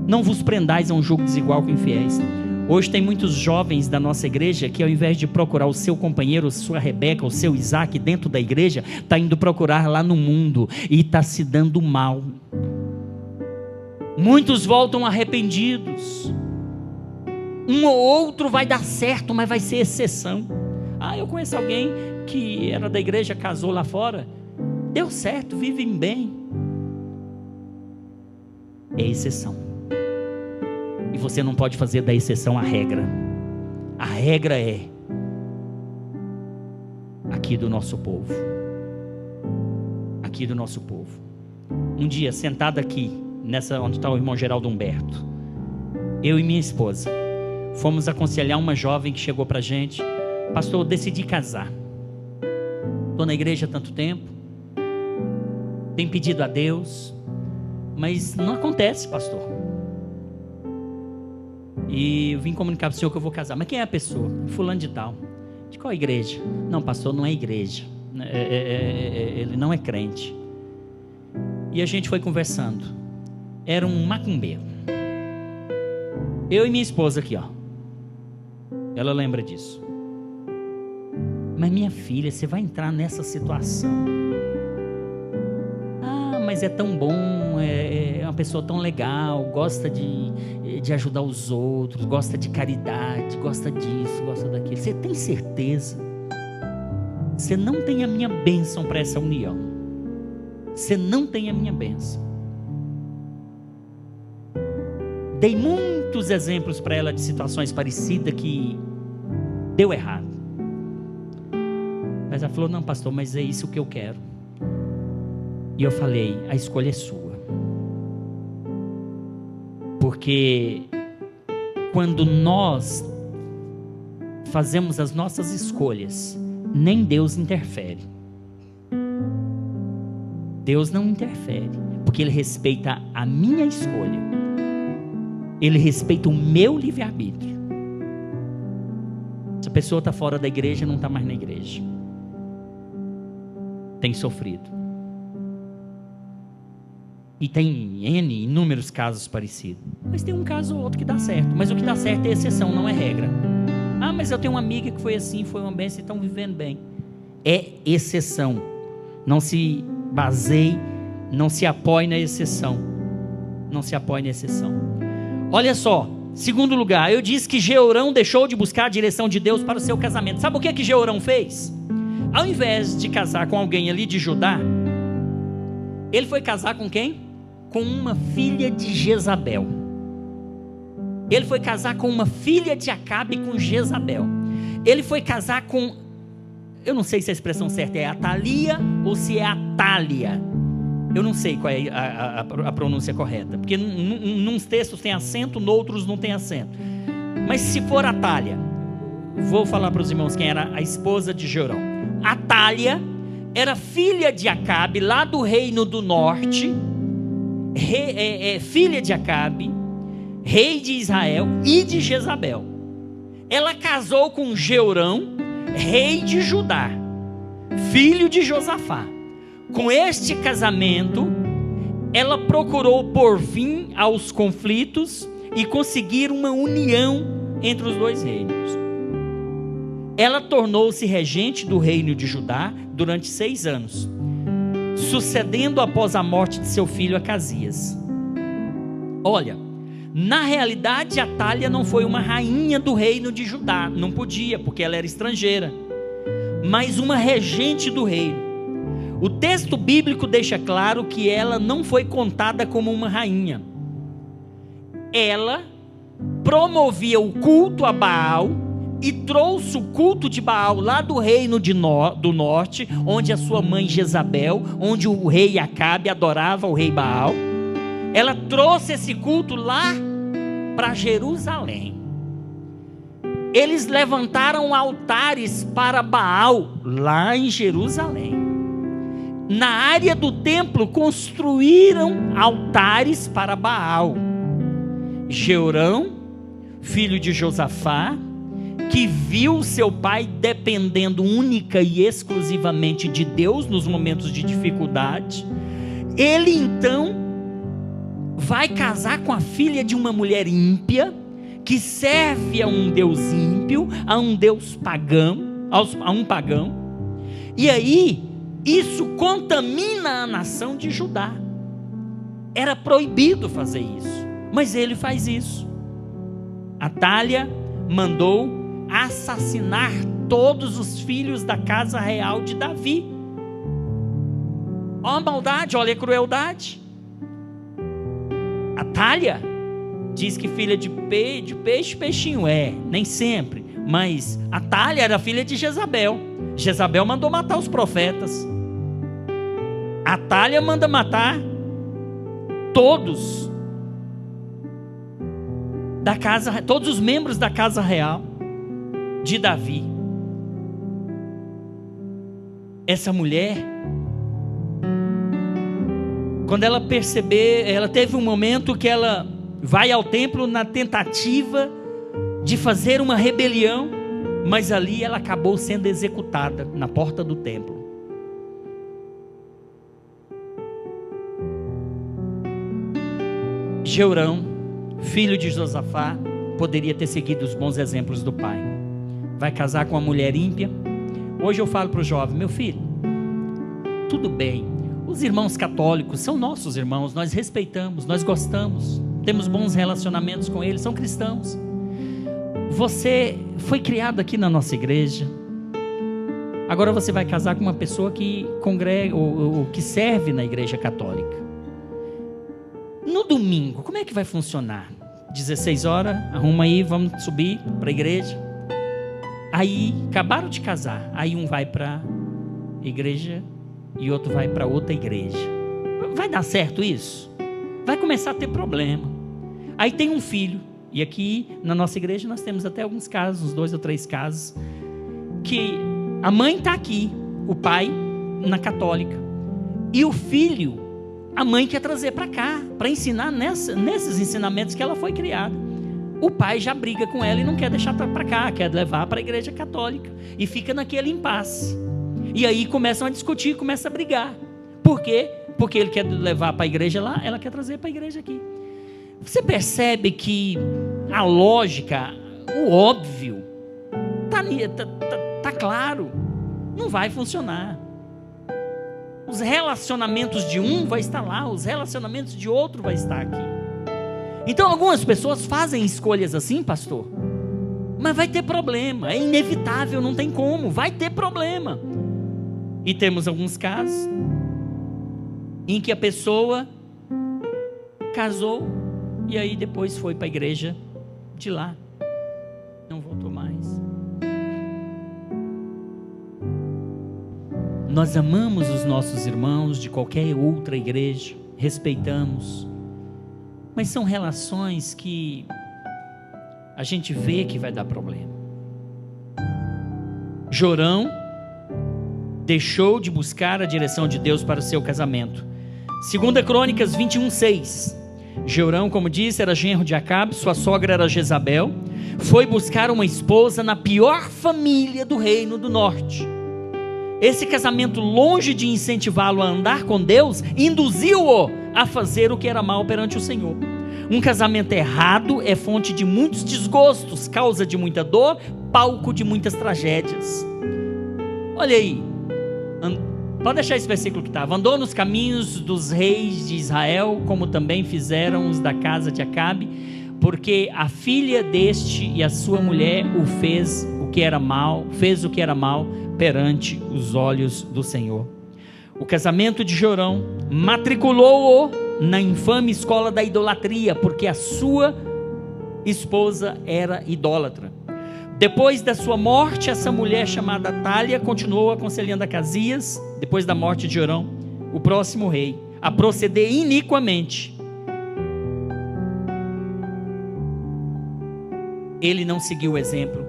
não vos prendais a um jugo desigual com infiéis. Hoje tem muitos jovens da nossa igreja que, ao invés de procurar o seu companheiro, a sua Rebeca, o seu Isaac dentro da igreja, está indo procurar lá no mundo e está se dando mal. Muitos voltam arrependidos. Um ou outro vai dar certo, mas vai ser exceção. Eu conheço alguém que era da igreja, casou lá fora, deu certo, vivem bem. É exceção. E você não pode fazer da exceção a regra. A regra é aqui do nosso povo. Aqui do nosso povo. Um dia, sentado aqui, nessa onde está o irmão Geraldo Humberto, eu e minha esposa fomos aconselhar uma jovem que chegou para a gente: pastor, eu decidi casar, estou na igreja há tanto tempo, tenho pedido a Deus, mas não acontece, pastor, e eu vim comunicar para o senhor que eu vou casar. Mas quem é a pessoa? Fulano de tal. De qual igreja? Não, pastor, não é igreja, ele não é crente. E a gente foi conversando. Era um macumbeiro. Eu e minha esposa aqui, ela lembra disso. Mas minha filha, você vai entrar nessa situação? Mas é tão bom, é uma pessoa tão legal, gosta de ajudar os outros, gosta de caridade, gosta disso, gosta daquilo. Você tem certeza? Você não tem a minha bênção para essa união. Você não tem a minha bênção. Dei muitos exemplos para ela de situações parecidas que deu errado. Mas ela falou: não, pastor, mas é isso que eu quero. E eu falei: a escolha é sua. Porque quando nós fazemos as nossas escolhas, nem Deus interfere. Deus não interfere, porque Ele respeita a minha escolha. Ele respeita o meu livre-arbítrio. Se a pessoa está fora da igreja, não está mais na igreja. Tem sofrido. E tem inúmeros casos parecidos. Mas tem um caso ou outro que dá certo. Mas o que dá certo é exceção, não é regra. Ah, mas eu tenho uma amiga que foi assim, foi uma bênção e estão vivendo bem. É exceção. Não se baseie, não se apoie na exceção. Não se apoie na exceção. Olha só, segundo lugar, eu disse que Jeorão deixou de buscar a direção de Deus para o seu casamento. Sabe o que Jeorão fez? Ao invés de casar com alguém ali de Judá, ele foi casar com quem? Com uma filha de Jezabel. Ele foi casar com uma filha de Acabe com Jezabel. Ele foi casar com, eu não sei se a expressão certa é Atalia ou se é Atália. Eu não sei qual é a pronúncia correta, porque nos textos tem acento, noutros não tem acento. Mas se for Atália, vou falar para os irmãos quem era a esposa de Jeorão. Atália era filha de Acabe, lá do reino do norte, filha de Acabe, rei de Israel e de Jezabel. Ela casou com Jeorão, rei de Judá, filho de Josafá. Com este casamento, ela procurou pôr fim aos conflitos e conseguir uma união entre os dois reinos. Ela tornou-se regente do reino de Judá durante 6 anos, sucedendo após a morte de seu filho Acasias. Olha, na realidade, Atália não foi uma rainha do reino de Judá, não podia, porque ela era estrangeira, mas uma regente do reino. O texto bíblico deixa claro que ela não foi contada como uma rainha. Ela promovia o culto a Baal e trouxe o culto de Baal lá do reino do norte, onde a sua mãe Jezabel, onde o rei Acabe adorava o rei Baal. Ela trouxe esse culto lá para Jerusalém. Eles levantaram altares para Baal lá em Jerusalém. Na área do templo construíram altares para Baal. Jeorão, filho de Josafá, que viu seu pai dependendo única e exclusivamente de Deus nos momentos de dificuldade, ele então vai casar com a filha de uma mulher ímpia, que serve a um Deus ímpio, a um Deus pagão, a um pagão, e aí isso contamina a nação de Judá. Era proibido fazer isso, mas ele faz isso. Atália mandou assassinar todos os filhos da casa real de Davi. Olha a maldade, olha a crueldade. Atália diz que filha de peixe, peixinho é, nem sempre, mas Atália era filha de Jezabel. Jezabel mandou matar os profetas. Atália manda matar todos os membros da casa real de Davi. Essa mulher, quando ela perceber, ela teve um momento que ela vai ao templo na tentativa de fazer uma rebelião, mas ali ela acabou sendo executada na porta do templo. Jeorão, filho de Josafá, poderia ter seguido os bons exemplos do pai. Vai casar com uma mulher ímpia. Hoje eu falo para o jovem: meu filho, tudo bem, os irmãos católicos são nossos irmãos, nós respeitamos, nós gostamos, temos bons relacionamentos com eles, são cristãos. Você foi criado aqui na nossa igreja, agora você vai casar com uma pessoa que congrega ou que serve na igreja católica. No domingo, como é que vai funcionar? 16 horas, arruma aí, vamos subir para a igreja. Aí, acabaram de casar, aí um vai para a igreja e outro vai para outra igreja. Vai dar certo isso? Vai começar a ter problema. Aí tem um filho, e aqui na nossa igreja nós temos até alguns casos, uns 2 ou 3 casos, que a mãe está aqui, o pai na católica, e o filho, a mãe quer trazer para cá, para ensinar nesses ensinamentos que ela foi criada. O pai já briga com ela e não quer deixar para cá, quer levar para a igreja católica, e fica naquele impasse. E aí começam a discutir, começam a brigar. Por quê? Porque ele quer levar para a igreja lá, ela quer trazer para a igreja aqui. Você percebe que a lógica, o óbvio, tá claro, não vai funcionar. Os relacionamentos de um vai estar lá, os relacionamentos de outro vai estar aqui. Então algumas pessoas fazem escolhas assim, pastor, mas vai ter problema, é inevitável, não tem como, vai ter problema. E temos alguns casos em que a pessoa casou e aí depois foi para a igreja de lá, não voltou mais. Nós amamos os nossos irmãos de qualquer outra igreja, respeitamos, mas são relações que a gente vê que vai dar problema. Jorão deixou de buscar a direção de Deus para o seu casamento. 2 Crônicas 21:6. Jorão, como disse, era genro de Acabe, sua sogra era Jezabel, foi buscar uma esposa na pior família do reino do norte. Esse casamento, longe de incentivá-lo a andar com Deus, induziu-o a fazer o que era mal perante o Senhor. Um casamento errado é fonte de muitos desgostos, causa de muita dor, palco de muitas tragédias. Olha aí, pode deixar esse versículo que estava. Andou nos caminhos dos reis de Israel, como também fizeram os da casa de Acabe, porque a filha deste e a sua mulher fez o que era mal perante os olhos do Senhor. O casamento de Jorão matriculou-o na infame escola da idolatria, porque a sua esposa era idólatra. Depois da sua morte, essa mulher chamada Atália continuou aconselhando Acasias, depois da morte de Jorão, o próximo rei, a proceder iniquamente. Ele não seguiu o exemplo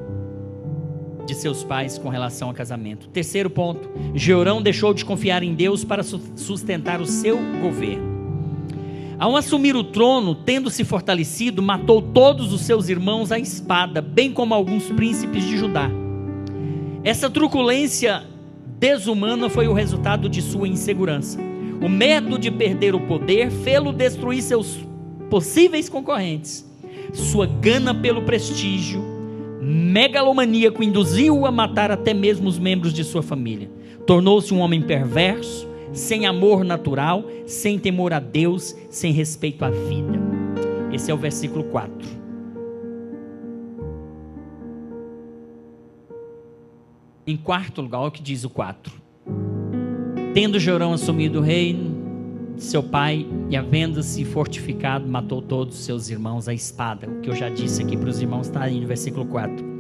de seus pais com relação ao casamento. Terceiro ponto, Jorão deixou de confiar em Deus para sustentar o seu governo. Ao assumir o trono, tendo se fortalecido, matou todos os seus irmãos à espada, bem como alguns príncipes de Judá. Essa truculência desumana foi o resultado de sua insegurança. O medo de perder o poder fê-lo destruir seus possíveis concorrentes. Sua gana pelo prestígio megalomaníaco induziu-o a matar até mesmo os membros de sua família. Tornou-se um homem perverso, sem amor natural, sem temor a Deus, sem respeito à vida. Esse é o versículo 4. Em quarto lugar, olha o que diz o 4. Tendo Jorão assumido o reino de seu pai e havendo-se fortificado, matou todos os seus irmãos à espada. O que eu já disse aqui para os irmãos está aí no versículo 4.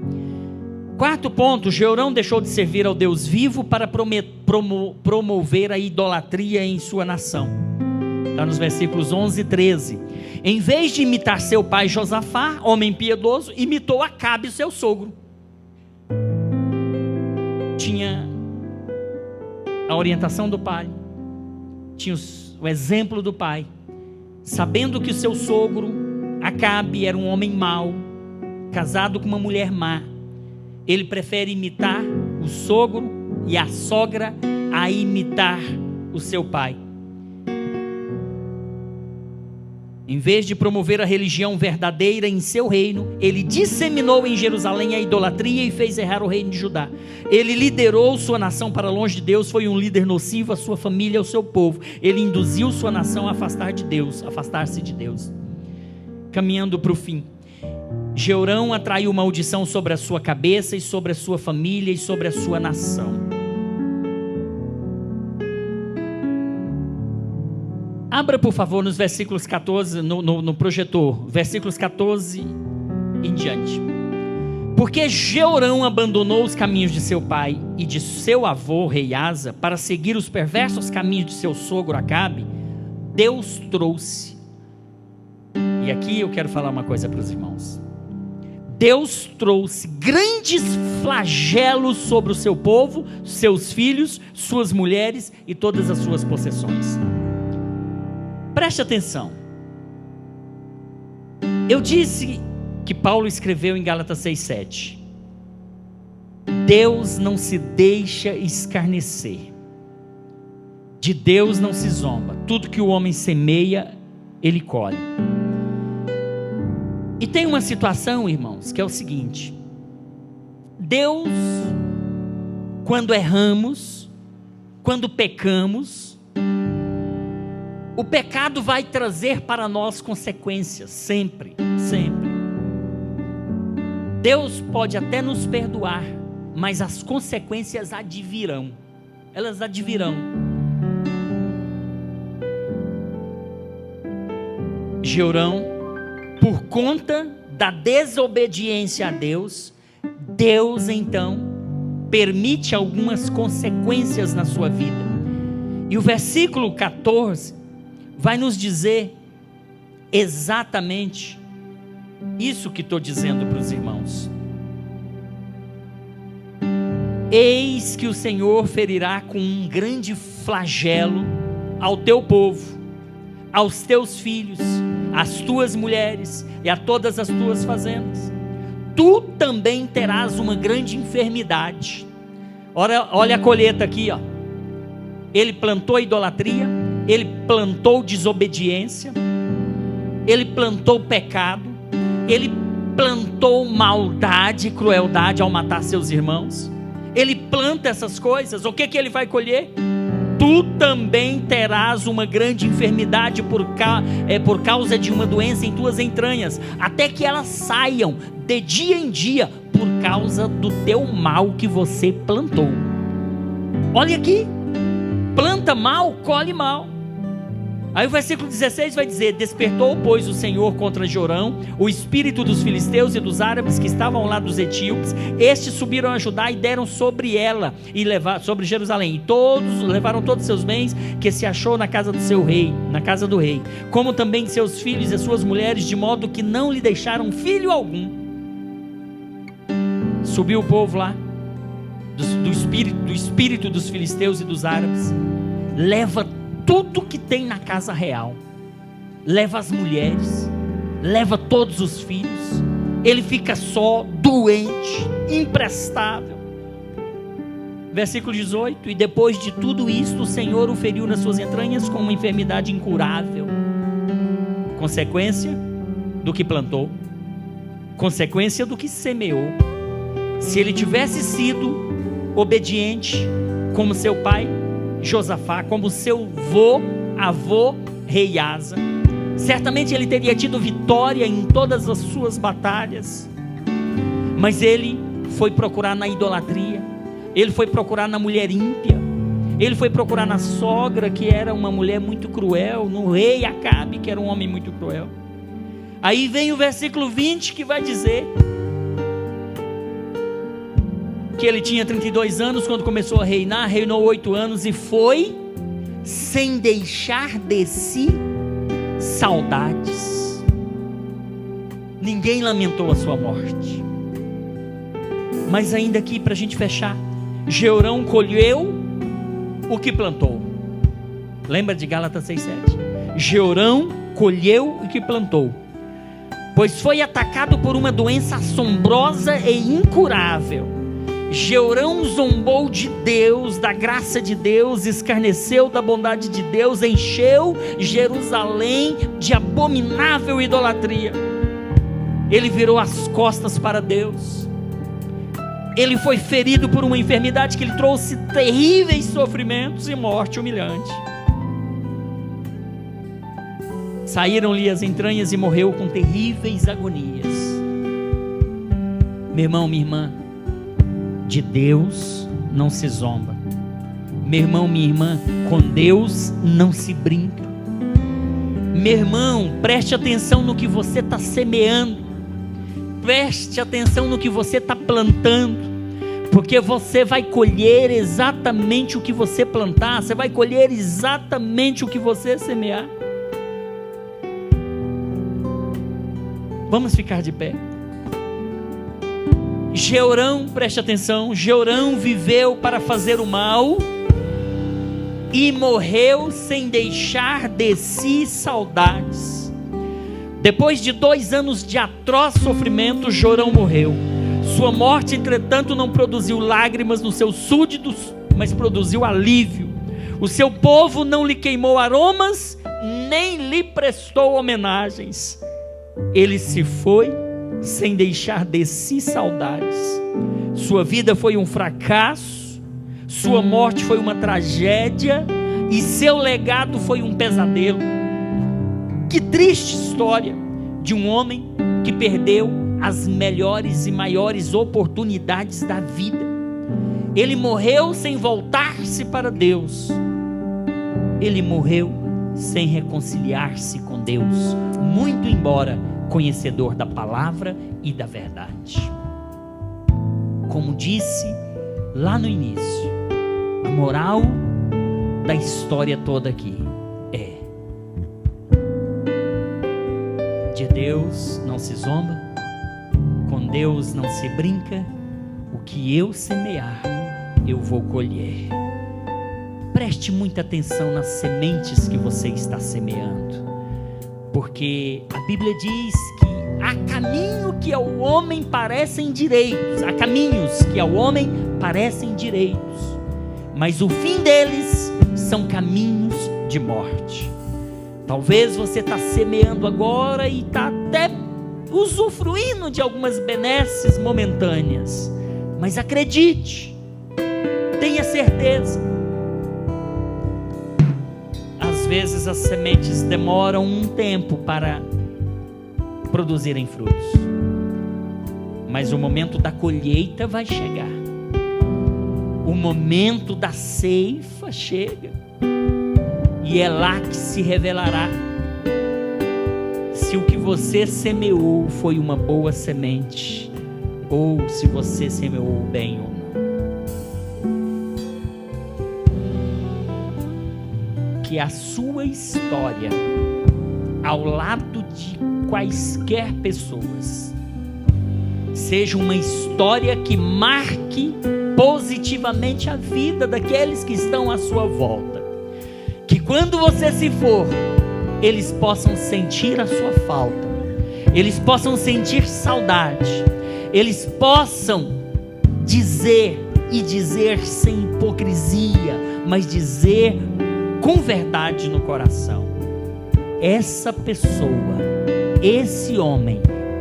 Quarto ponto, Jorão deixou de servir ao Deus vivo para promover a idolatria em sua nação. Está nos versículos 11 e 13. Em vez de imitar seu pai Josafá, homem piedoso, imitou Acabe, seu sogro. Tinha a orientação do pai, tinha o exemplo do pai, sabendo que o seu sogro Acabe era um homem mau, casado com uma mulher má. Ele prefere imitar o sogro e a sogra a imitar o seu pai. Em vez de promover a religião verdadeira em seu reino, ele disseminou em Jerusalém a idolatria e fez errar o reino de Judá. Ele liderou sua nação para longe de Deus, foi um líder nocivo à sua família e ao seu povo. Ele induziu sua nação a afastar-se de Deus. Caminhando para o fim, Jorão atraiu maldição sobre a sua cabeça e sobre a sua família e sobre a sua nação. Abra, por favor, nos versículos 14, no projetor, versículos 14 em diante. Porque Jorão abandonou os caminhos de seu pai e de seu avô, rei Asa, para seguir os perversos caminhos de seu sogro Acabe, Deus trouxe E aqui eu quero falar uma coisa para os irmãos. Deus trouxe grandes flagelos sobre o seu povo, seus filhos, suas mulheres e todas as suas possessões. Preste atenção. Eu disse que Paulo escreveu em Gálatas 6:7. Deus não se deixa escarnecer. De Deus não se zomba. Tudo que o homem semeia, ele colhe. E tem uma situação, irmãos, que é o seguinte: Deus, quando erramos, quando pecamos, o pecado vai trazer para nós consequências, sempre, sempre. Deus pode até nos perdoar, mas as consequências advirão, elas advirão. Georão, por conta da desobediência a Deus, Deus então permite algumas consequências na sua vida. E o versículo 14 vai nos dizer exatamente isso que estou dizendo para os irmãos. Eis que o Senhor ferirá com um grande flagelo ao teu povo, aos teus filhos, às tuas mulheres e a todas as tuas fazendas. Tu também terás uma grande enfermidade. Olha a colheita aqui, ó. Ele plantou idolatria, ele plantou desobediência, ele plantou pecado, ele plantou maldade e crueldade ao matar seus irmãos. Ele planta essas coisas. O que ele vai colher? Tu também terás uma grande enfermidade por causa de uma doença em tuas entranhas, até que elas saiam de dia em dia, por causa do teu mal que você plantou. Olha aqui, planta mal, colhe mal. Aí o versículo 16 vai dizer: despertou, pois, o Senhor contra Jorão o espírito dos filisteus e dos árabes que estavam lá dos etíopes. Estes subiram a Judá e deram sobre ela, sobre Jerusalém, e todos levaram todos os seus bens que se achou na casa do seu rei, na casa do rei, como também seus filhos e suas mulheres, de modo que não lhe deixaram filho algum. Subiu o povo lá do espírito dos filisteus e dos árabes, leva tudo que tem na casa real, leva as mulheres, leva todos os filhos. Ele fica só, doente, imprestável. Versículo 18: e depois de tudo isto, o Senhor o feriu nas suas entranhas com uma enfermidade incurável. Consequência do que plantou, consequência do que semeou. Se ele tivesse sido obediente como seu pai Josafá, como seu avô rei Asa, certamente ele teria tido vitória em todas as suas batalhas. Mas ele foi procurar na idolatria, ele foi procurar na mulher ímpia, ele foi procurar na sogra, que era uma mulher muito cruel, no rei Acabe, que era um homem muito cruel. Aí vem o versículo 20 que vai dizer que ele tinha 32 anos quando começou a reinar, reinou 8 anos e foi sem deixar de si saudades. Ninguém lamentou a sua morte. Mas ainda aqui, para a gente fechar, Georão colheu o que plantou. Lembra de Gálatas 6:7? Georão colheu o que plantou, pois foi atacado por uma doença assombrosa e incurável. Georão zombou de Deus, da graça de Deus, escarneceu da bondade de Deus, encheu Jerusalém de abominável idolatria. Ele virou as costas para Deus. Ele foi ferido por uma enfermidade que lhe trouxe terríveis sofrimentos e morte humilhante. Saíram-lhe as entranhas e morreu com terríveis agonias. Meu irmão, minha irmã, de Deus não se zomba. Meu irmão, minha irmã, com Deus não se brinca. Meu irmão, preste atenção no que você está semeando, preste atenção no que você está plantando, porque você vai colher exatamente o que você plantar, você vai colher exatamente o que você semear. Vamos ficar de pé. Jeorão, preste atenção, Jeorão viveu para fazer o mal e morreu sem deixar de si saudades. Depois de 2 anos de atroz sofrimento, Jeorão morreu. Sua morte, entretanto, não produziu lágrimas nos seus súditos, mas produziu alívio. O seu povo não lhe queimou aromas, nem lhe prestou homenagens. Ele se foi sem deixar de si saudades. Sua vida foi um fracasso, sua morte foi uma tragédia e seu legado foi um pesadelo. Que triste história de um homem que perdeu as melhores e maiores oportunidades da vida. Ele morreu sem voltar-se para Deus. Ele morreu sem reconciliar-se com Deus, muito embora conhecedor da palavra e da verdade. Como disse lá no início, a moral da história toda aqui é: de Deus não se zomba, com Deus não se brinca, o que eu semear, eu vou colher. Preste muita atenção nas sementes que você está semeando, porque a Bíblia diz que há caminho que ao homem parecem direitos, há caminhos que ao homem parecem direitos, mas o fim deles são caminhos de morte. Talvez você está semeando agora e está até usufruindo de algumas benesses momentâneas, mas acredite, tenha certeza, às vezes as sementes demoram um tempo para produzirem frutos, mas o momento da colheita vai chegar, o momento da ceifa chega, e é lá que se revelará se o que você semeou foi uma boa semente, ou se você semeou bem ou não. Que a sua história, ao lado de quaisquer pessoas, seja uma história que marque positivamente a vida daqueles que estão à sua volta. Que quando você se for, eles possam sentir a sua falta, eles possam sentir saudade, eles possam dizer, e dizer sem hipocrisia, mas dizer com verdade no coração: essa pessoa, esse homem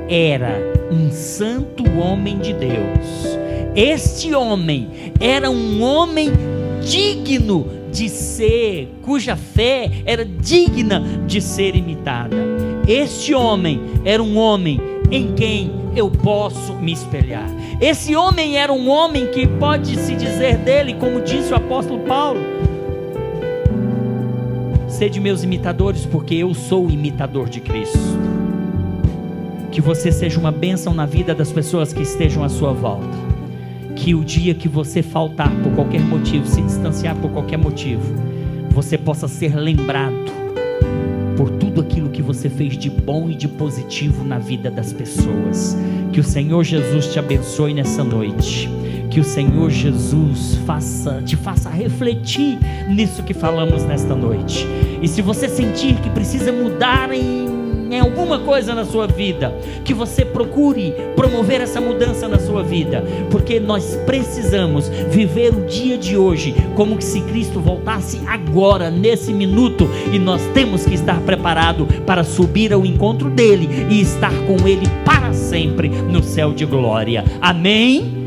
era um santo homem de Deus, este homem era um homem digno de ser, cuja fé era digna de ser imitada. Este homem era um homem em quem eu posso me espelhar. Esse homem era um homem que pode se dizer dele, como disse o apóstolo Paulo: sede meus imitadores, porque eu sou o imitador de Cristo. Que você seja uma bênção na vida das pessoas que estejam à sua volta. Que o dia que você faltar por qualquer motivo, se distanciar por qualquer motivo, você possa ser lembrado por tudo aquilo que você fez de bom e de positivo na vida das pessoas. Que o Senhor Jesus te abençoe nessa noite. Que o Senhor Jesus te faça refletir nisso que falamos nesta noite. E se você sentir que precisa mudar em alguma coisa na sua vida, que você procure promover essa mudança na sua vida, porque nós precisamos viver o dia de hoje como se Cristo voltasse agora, nesse minuto, e nós temos que estar preparados para subir ao encontro dele e estar com ele para sempre no céu de glória. Amém?